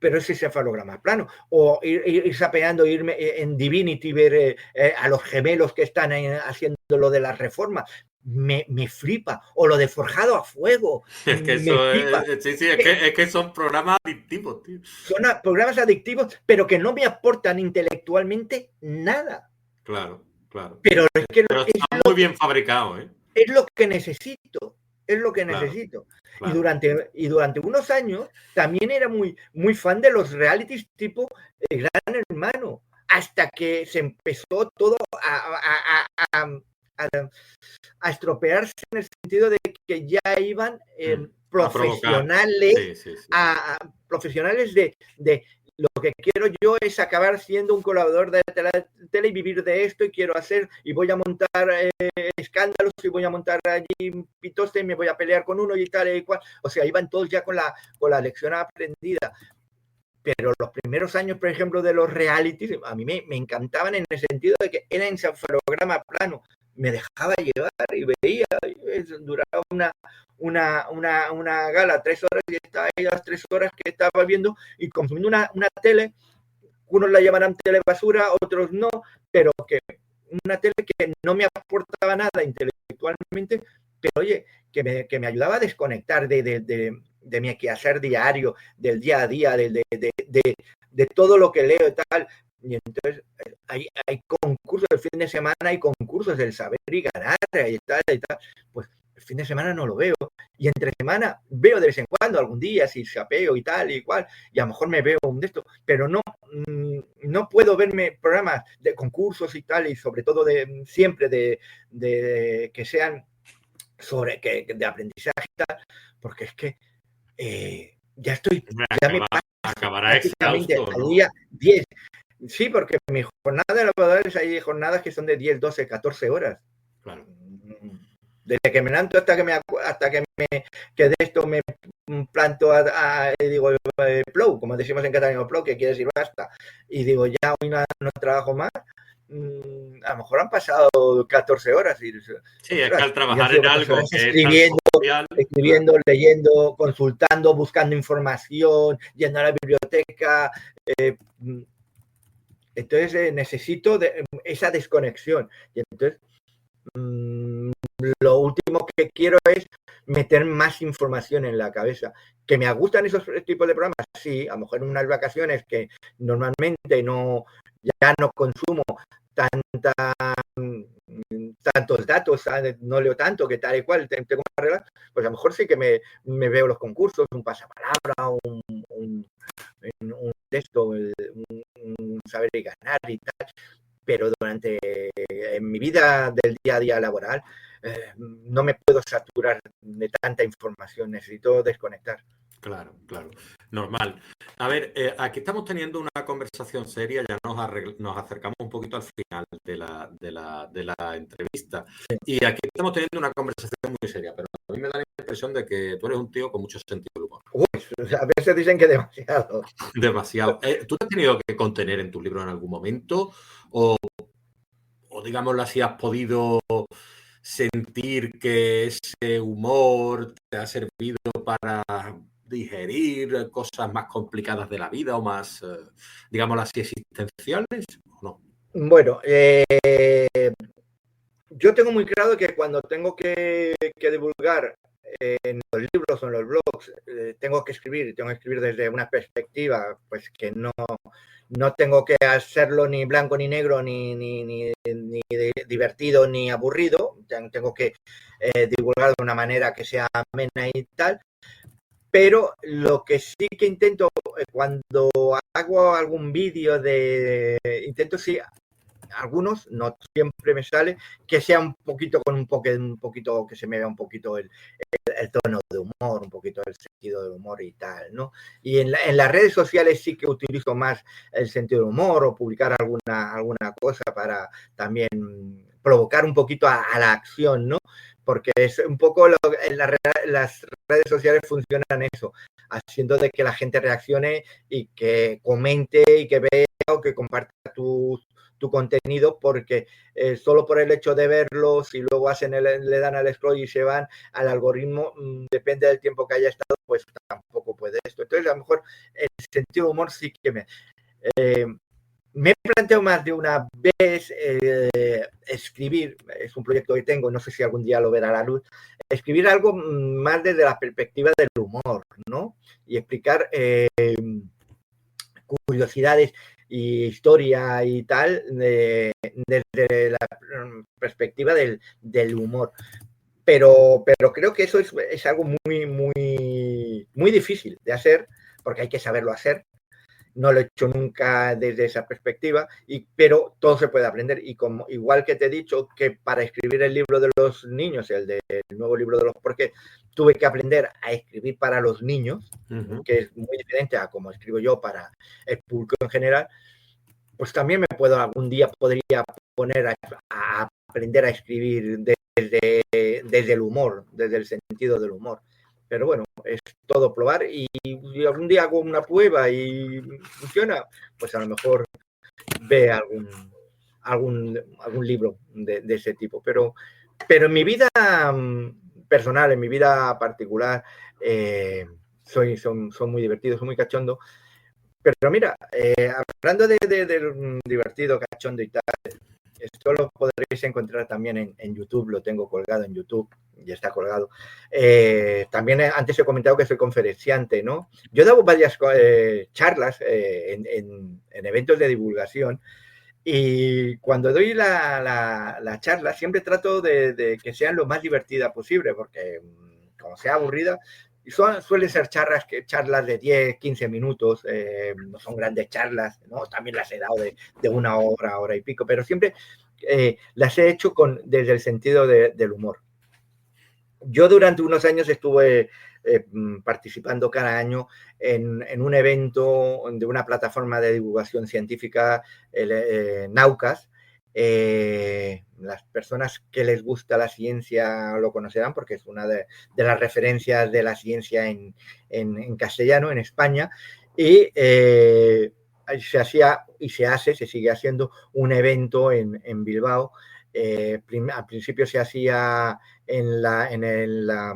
Pero ese cefalograma plano, o ir sapeando, irme en Divinity, ver a los gemelos que están haciendo lo de las reformas, me flipa, o lo de Forjado a Fuego. Es que eso es que son programas adictivos, tío. Son programas adictivos, pero que no me aportan intelectualmente nada. Claro. Pero es que pero está muy bien fabricado, ¿eh? Es lo que necesito. Claro. Y durante unos años también era muy, muy fan de los realities tipo Gran Hermano, hasta que se empezó todo a estropearse, en el sentido de que ya iban profesionales, profesionales de lo que quiero yo es acabar siendo un colaborador de tele y vivir de esto, y quiero hacer, y voy a montar escándalos, y voy a montar allí pitoste, y me voy a pelear con uno y tal y cual. O sea, iban todos ya con la lección aprendida. Pero los primeros años, por ejemplo, de los realities, a mí me encantaban en el sentido de que era encefalograma plano. Me dejaba llevar y veía, duraba una gala 3 horas, y estaba ahí las 3 horas que estaba viendo y consumiendo una tele. Unos la llamarán tele basura, otros no, pero que una tele que no me aportaba nada intelectualmente, pero oye, que me ayudaba a desconectar de mi quehacer diario, del día a día, de todo lo que leo y tal. Y entonces hay concursos el fin de semana, hay concursos del saber y ganar y tal. Pues el fin de semana no lo veo, y entre semana veo de vez en cuando, algún día, si sapeo y tal y cual, y a lo mejor me veo un de estos, pero no puedo verme programas de concursos y tal, y sobre todo siempre de que sean de aprendizaje y tal, porque es que ya me acabará exhausto, al día 10. Sí, porque mi jornada de laboratorios, hay jornadas que son de 10, 12, 14 horas. Claro. Desde que me levanto hasta que de esto me planto digo plou, como decimos en catalán, plou, que quiere decir basta, y digo ya hoy no trabajo más, a lo mejor han pasado 14 horas. Y, sí, es que al trabajar en algo horas que es tan social, escribiendo, claro, leyendo, consultando, buscando información, yendo a la biblioteca. Entonces necesito esa desconexión. Y entonces lo último que quiero es meter más información en la cabeza. ¿Que me gustan esos tipos de programas? Sí, a lo mejor en unas vacaciones que normalmente ya no consumo tantos datos, no leo tanto, que tal y cual, tengo más relax, pues a lo mejor sí que me veo los concursos, un pasapalabra, un texto, un saber y ganar y tal, pero en mi vida del día a día laboral no me puedo saturar de tanta información, necesito desconectar. Claro, claro, normal. A ver, aquí estamos teniendo una conversación seria, ya nos acercamos un poquito al final de la entrevista. Sí. Y aquí estamos teniendo una conversación muy seria, pero a mí me da la impresión de que tú eres un tío con mucho sentido del humor. A veces dicen que demasiado. Demasiado. ¿Tú te has tenido que contener en tus libros en algún momento? O digámoslo así, has podido sentir que ese humor te ha servido para digerir cosas más complicadas de la vida o más, digámoslo así, existenciales, ¿o no? Bueno, yo tengo muy claro que cuando tengo que divulgar en los libros o en los blogs, tengo que escribir desde una perspectiva, pues que no tengo que hacerlo ni blanco ni negro, ni divertido ni aburrido, tengo que divulgar de una manera que sea amena y tal. Pero lo que sí que intento, cuando hago algún vídeo intento sí, algunos, no siempre me sale, que sea un poquito que se me vea un poquito el tono de humor, un poquito el sentido del humor y tal, ¿no? Y en las redes sociales sí que utilizo más el sentido del humor o publicar alguna cosa para también provocar un poquito a la acción, ¿no? Porque es un poco las redes sociales funcionan eso, haciendo de que la gente reaccione y que comente y que vea o que comparta tu contenido, porque solo por el hecho de verlos y luego le dan al scroll y se van al algoritmo, depende del tiempo que haya estado, pues tampoco puede esto. Entonces, a lo mejor el sentido de humor sí que me he planteado más de una vez escribir, es un proyecto que tengo, no sé si algún día lo verá a la luz, escribir algo más desde la perspectiva del humor, ¿no? Y explicar curiosidades y historia y tal desde la perspectiva del humor. Pero creo que eso es algo muy difícil de hacer, porque hay que saberlo hacer. No lo he hecho nunca desde esa perspectiva, pero todo se puede aprender. Y igual que te he dicho que para escribir el libro de los niños, el nuevo libro de los porqués, tuve que aprender a escribir para los niños, que es muy diferente a como escribo yo para el público en general, pues también algún día podría poner a aprender a escribir desde el humor, desde el sentido del humor. Pero bueno, es todo probar y algún día hago una prueba y funciona, pues a lo mejor ve algún libro de ese tipo. Pero en mi vida personal, en mi vida particular, son muy divertidos, son muy cachondo. Pero mira, hablando de divertido, cachondo y tal, esto lo podréis encontrar también en YouTube, lo tengo colgado en YouTube, ya está colgado. También antes he comentado que soy conferenciante, ¿no? Yo he dado varias charlas en eventos de divulgación y cuando doy la charla siempre trato de que sean lo más divertida posible, porque como sea aburrida, suelen ser charlas de 10, 15 minutos, no son grandes charlas, ¿no? También las he dado de una hora y pico, pero siempre las he hecho desde el sentido del humor. Yo durante unos años estuve participando cada año en un evento de una plataforma de divulgación científica, Naucas, Las personas que les gusta la ciencia lo conocerán porque es una de las referencias de la ciencia en castellano, en España. Y se hacía y se sigue haciendo un evento en Bilbao. Al principio se hacía en la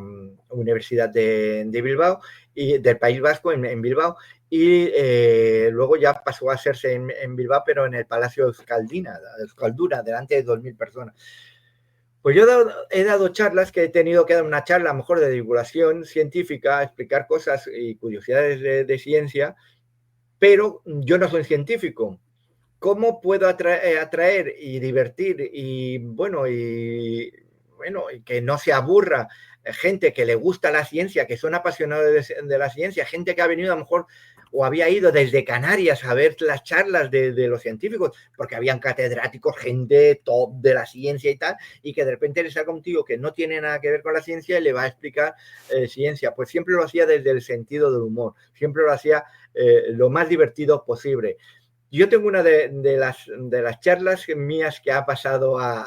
Universidad de Bilbao y del País Vasco, en Bilbao, y luego ya pasó a hacerse en Bilbao, pero en el Palacio Euskalduna, delante de 2.000 personas. Pues yo he dado charlas que he tenido que dar una charla, a lo mejor de divulgación científica, explicar cosas y curiosidades de ciencia, pero yo no soy científico. ¿Cómo puedo atraer y divertir y que no se aburra gente que le gusta la ciencia, que son apasionados de la ciencia, gente que ha venido a lo mejor o había ido desde Canarias a ver las charlas de los científicos, porque habían catedráticos, gente top de la ciencia y tal, y que de repente le saca un tío que no tiene nada que ver con la ciencia y le va a explicar ciencia? Pues siempre lo hacía desde el sentido del humor, siempre lo hacía lo más divertido posible. Yo tengo una de las charlas mías que ha pasado a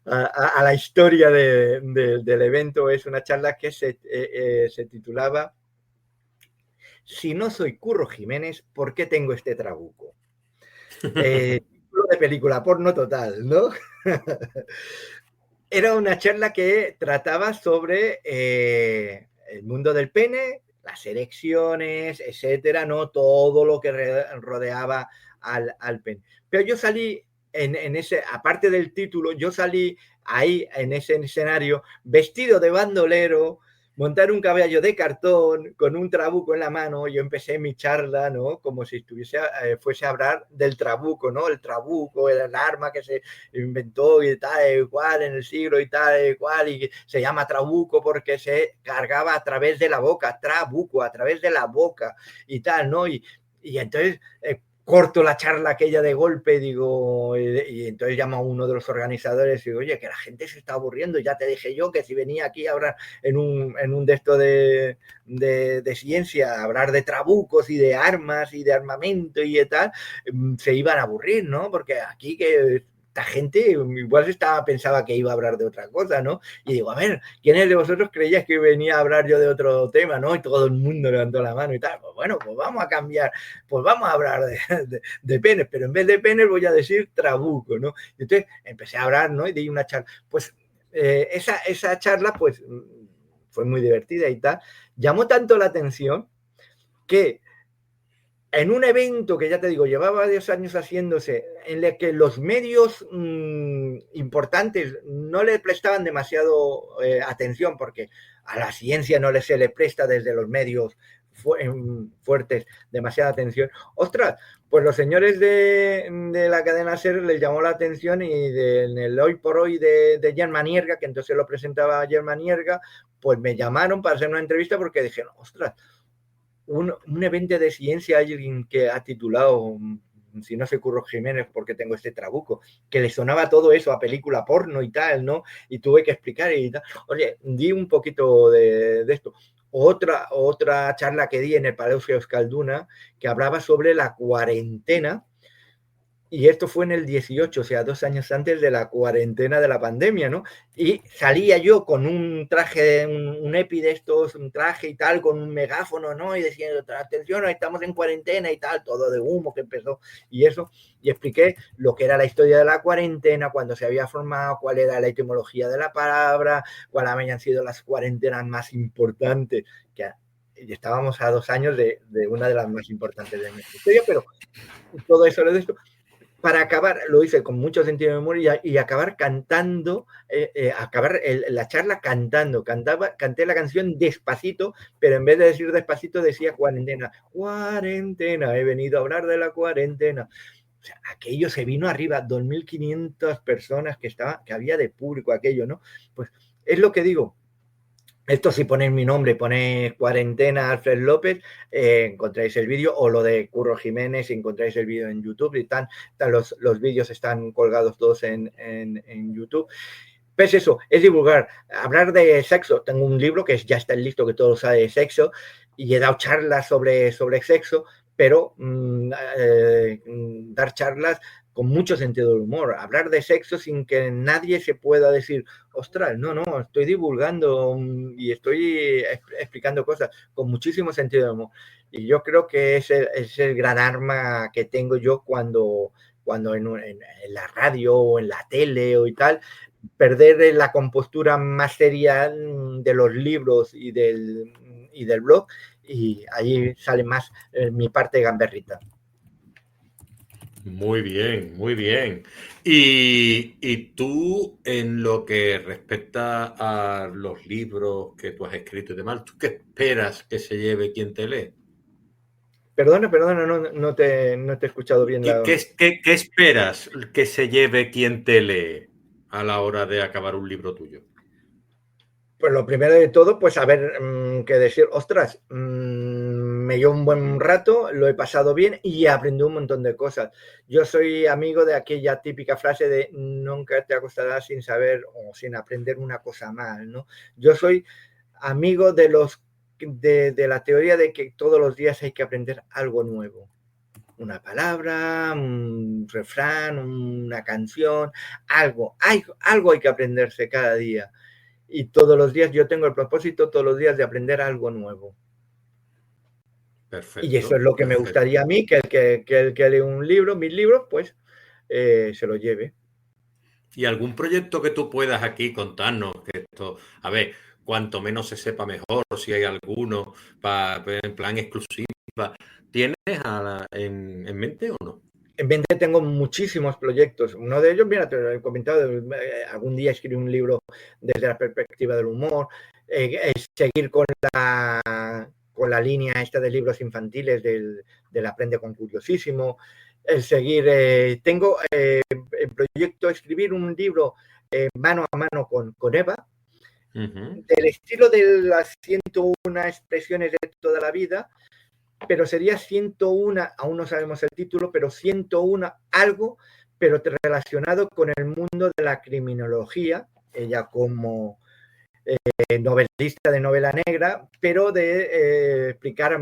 la historia del evento. Es una charla que se titulaba "Si no soy Curro Jiménez, ¿por qué tengo este trabuco?". Título de película porno total, ¿no? Era una charla que trataba sobre el mundo del pene, las erecciones, etcétera, ¿no? Todo lo que rodeaba al pene. Pero yo salí en ese, aparte del título, yo salí ahí en ese escenario vestido de bandolero, montar un caballo de cartón con un trabuco en la mano. Yo empecé mi charla, ¿no? Como si fuese a hablar del trabuco, ¿no? El trabuco, el arma que se inventó y tal, igual en el siglo y tal, igual, y se llama trabuco porque se cargaba a través de la boca, trabuco, a través de la boca y tal, ¿no? Y entonces corto la charla aquella de golpe, digo, y entonces llamo a uno de los organizadores y digo, oye, que la gente se está aburriendo, ya te dije yo que si venía aquí ahora en un de esto de ciencia, a hablar de trabucos y de armas y de armamento y de tal, se iban a aburrir, ¿no? Porque aquí que esta gente igual pensaba que iba a hablar de otra cosa, ¿no? Y digo, a ver, ¿quiénes de vosotros creíais que venía a hablar yo de otro tema, ¿no? Y todo el mundo levantó la mano y tal. Pues bueno, pues vamos a cambiar, pues vamos a hablar de penes, pero en vez de penes voy a decir trabuco, ¿no? Y entonces empecé a hablar, ¿no? Y di una charla. Pues esa charla, pues fue muy divertida y tal. Llamó tanto la atención que en un evento que ya te digo, llevaba 10 años haciéndose, en el que los medios importantes no le prestaban demasiado atención, porque a la ciencia no se le presta desde los medios fuertes demasiada atención. Ostras, pues los señores de la cadena SER les llamó la atención y en el Hoy por Hoy de Germán Nierga, que entonces lo presentaba Germán Nierga, pues me llamaron para hacer una entrevista porque dijeron, ostras, un evento de ciencia, alguien que ha titulado "Si no soy Curro Jiménez, porque tengo este trabuco", que le sonaba todo eso a película porno y tal, ¿no? Y tuve que explicar y tal. Oye, di un poquito de esto. Otra charla que di en el Palacio Euskalduna, que hablaba sobre la cuarentena. Y esto fue en el 18, o sea, 2 años antes de la cuarentena de la pandemia, ¿no? Y salía yo con un traje, un EPI de estos, un traje y tal, con un megáfono, ¿no? Y decía, atención, estamos en cuarentena y tal, todo de humo que empezó y eso. Y expliqué lo que era la historia de la cuarentena, cuándo se había formado, cuál era la etimología de la palabra, cuáles habían sido las cuarentenas más importantes, que estábamos a 2 años de una de las más importantes de nuestra historia, pero todo eso lo de esto. Para acabar, lo hice con mucho sentido de humor y acabar cantando, la charla cantando. Canté la canción despacito, pero en vez de decir despacito decía cuarentena. Cuarentena, he venido a hablar de la cuarentena. O sea, aquello se vino arriba, 2.500 personas que había de público aquello, ¿no? Pues es lo que digo. Esto si ponéis mi nombre, ponéis cuarentena Alfred López, encontráis el vídeo, o lo de Curro Jiménez, encontráis el vídeo en YouTube, y los vídeos están colgados todos en YouTube. Pues eso, es divulgar, hablar de sexo. Tengo un libro que ya está listo, que todo sabe de sexo, y he dado charlas sobre sexo, pero dar charlas con mucho sentido del humor, hablar de sexo sin que nadie se pueda decir, ostras, no, estoy divulgando y estoy explicando cosas con muchísimo sentido del humor. Y yo creo que es el gran arma que tengo yo cuando en la radio o en la tele o y tal, perder la compostura más seria de los libros y del blog, y ahí sale más mi parte gamberrita. Muy bien, muy bien. Y tú, en lo que respecta a los libros que tú has escrito y demás, ¿tú qué esperas que se lleve quien te lee? Perdona, no te he escuchado bien ¿Qué, la... qué esperas que se lleve quien te lee a la hora de acabar un libro tuyo? Pues lo primero de todo, pues a ver, que decir, ostras, me dio un buen rato, lo he pasado bien y aprendí un montón de cosas. Yo soy amigo de aquella típica frase de nunca te acostarás sin saber o sin aprender una cosa más, ¿no? Yo soy amigo de la teoría de que todos los días hay que aprender algo nuevo. Una palabra, un refrán, una canción, algo hay que aprenderse cada día. Y todos los días yo tengo el propósito todos los días de aprender algo nuevo. Y eso es Perfecto, lo que me perfecto. gustaría a mí, que el que lee un libro, mis libros, pues se lo lleve. ¿Y algún proyecto que tú puedas aquí contarnos? Que esto, a ver, cuanto menos se sepa mejor, si hay alguno en plan exclusiva, ¿tienes en mente o no? En mente tengo muchísimos proyectos. Uno de ellos, mira, te lo he comentado, algún día escribí un libro desde la perspectiva del humor, seguir con la línea esta de libros infantiles del Aprende con Curiosísimo, el seguir, tengo el proyecto escribir un libro mano a mano con Eva, del estilo de las 101 expresiones de toda la vida, pero sería 101, aún no sabemos el título, pero 101 algo, pero relacionado con el mundo de la criminología, ella como novelista de novela negra, pero de explicar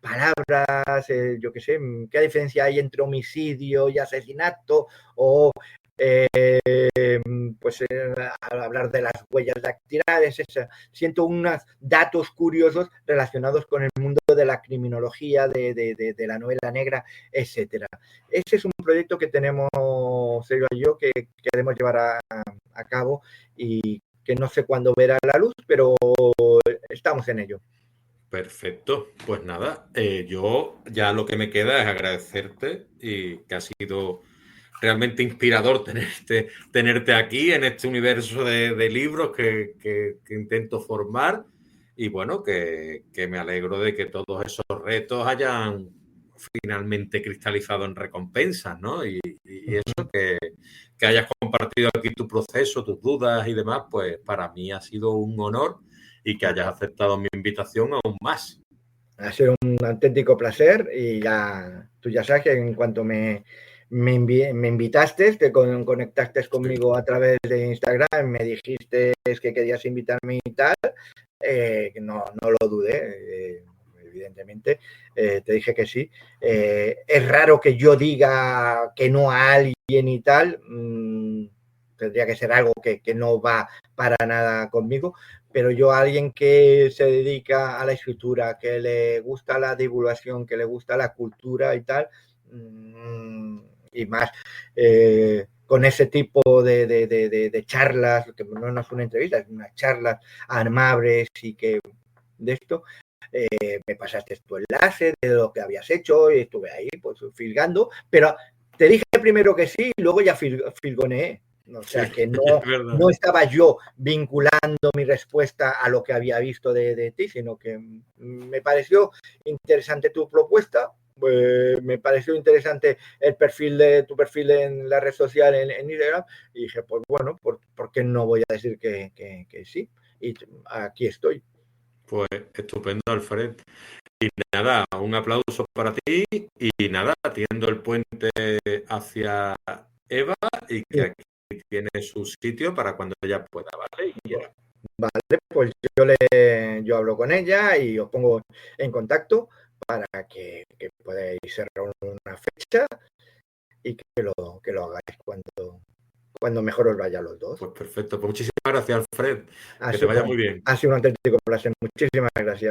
palabras, yo qué sé, qué diferencia hay entre homicidio y asesinato, o pues al hablar de las huellas dactilares, siento unos datos curiosos relacionados con el mundo de la criminología, de la novela negra, etcétera. Ese es un proyecto que tenemos, Sergio y yo, que queremos llevar a cabo y que no sé cuándo verá la luz, pero estamos en ello. Perfecto, pues nada, yo ya lo que me queda es agradecerte y que ha sido realmente inspirador tenerte aquí en este universo de libros que intento formar y bueno, que me alegro de que todos esos retos hayan finalmente cristalizado en recompensas, ¿no? Y eso, que hayas compartido aquí tu proceso, tus dudas y demás, pues para mí ha sido un honor y que hayas aceptado mi invitación aún más. Ha sido un auténtico placer y ya, tú ya sabes que en cuanto me invitaste, te conectaste conmigo a través de Instagram, me dijiste que querías invitarme y tal, no lo dudé, evidentemente, te dije que sí. Es raro que yo diga que no a alguien y tal, tendría que ser algo que no va para nada conmigo, pero yo a alguien que se dedica a la escritura, que le gusta la divulgación, que le gusta la cultura y tal, y más con ese tipo de charlas, que no es una entrevista, es unas charlas amables y que de esto, me pasaste tu enlace de lo que habías hecho y estuve ahí pues filgando, pero te dije primero que sí y luego ya filgoneé. O sea Sí, que es verdad. no estaba yo vinculando mi respuesta a lo que había visto de ti, sino que me pareció interesante tu propuesta, me pareció interesante tu perfil en la red social, en Instagram, y dije, pues bueno, ¿por qué no voy a decir que sí? Y aquí estoy. Pues estupendo, Alfred. Y nada, un aplauso para ti y nada, tiendo el puente hacia Eva y que aquí tiene su sitio para cuando ella pueda, ¿vale? Y quiera. Vale, pues yo hablo con ella y os pongo en contacto para que podáis cerrar una fecha y que que lo hagáis cuando mejor os vaya a los dos. Pues perfecto. Pues muchísimas gracias, Alfred. Que te vaya muy bien. Ha sido un auténtico placer. Muchísimas gracias.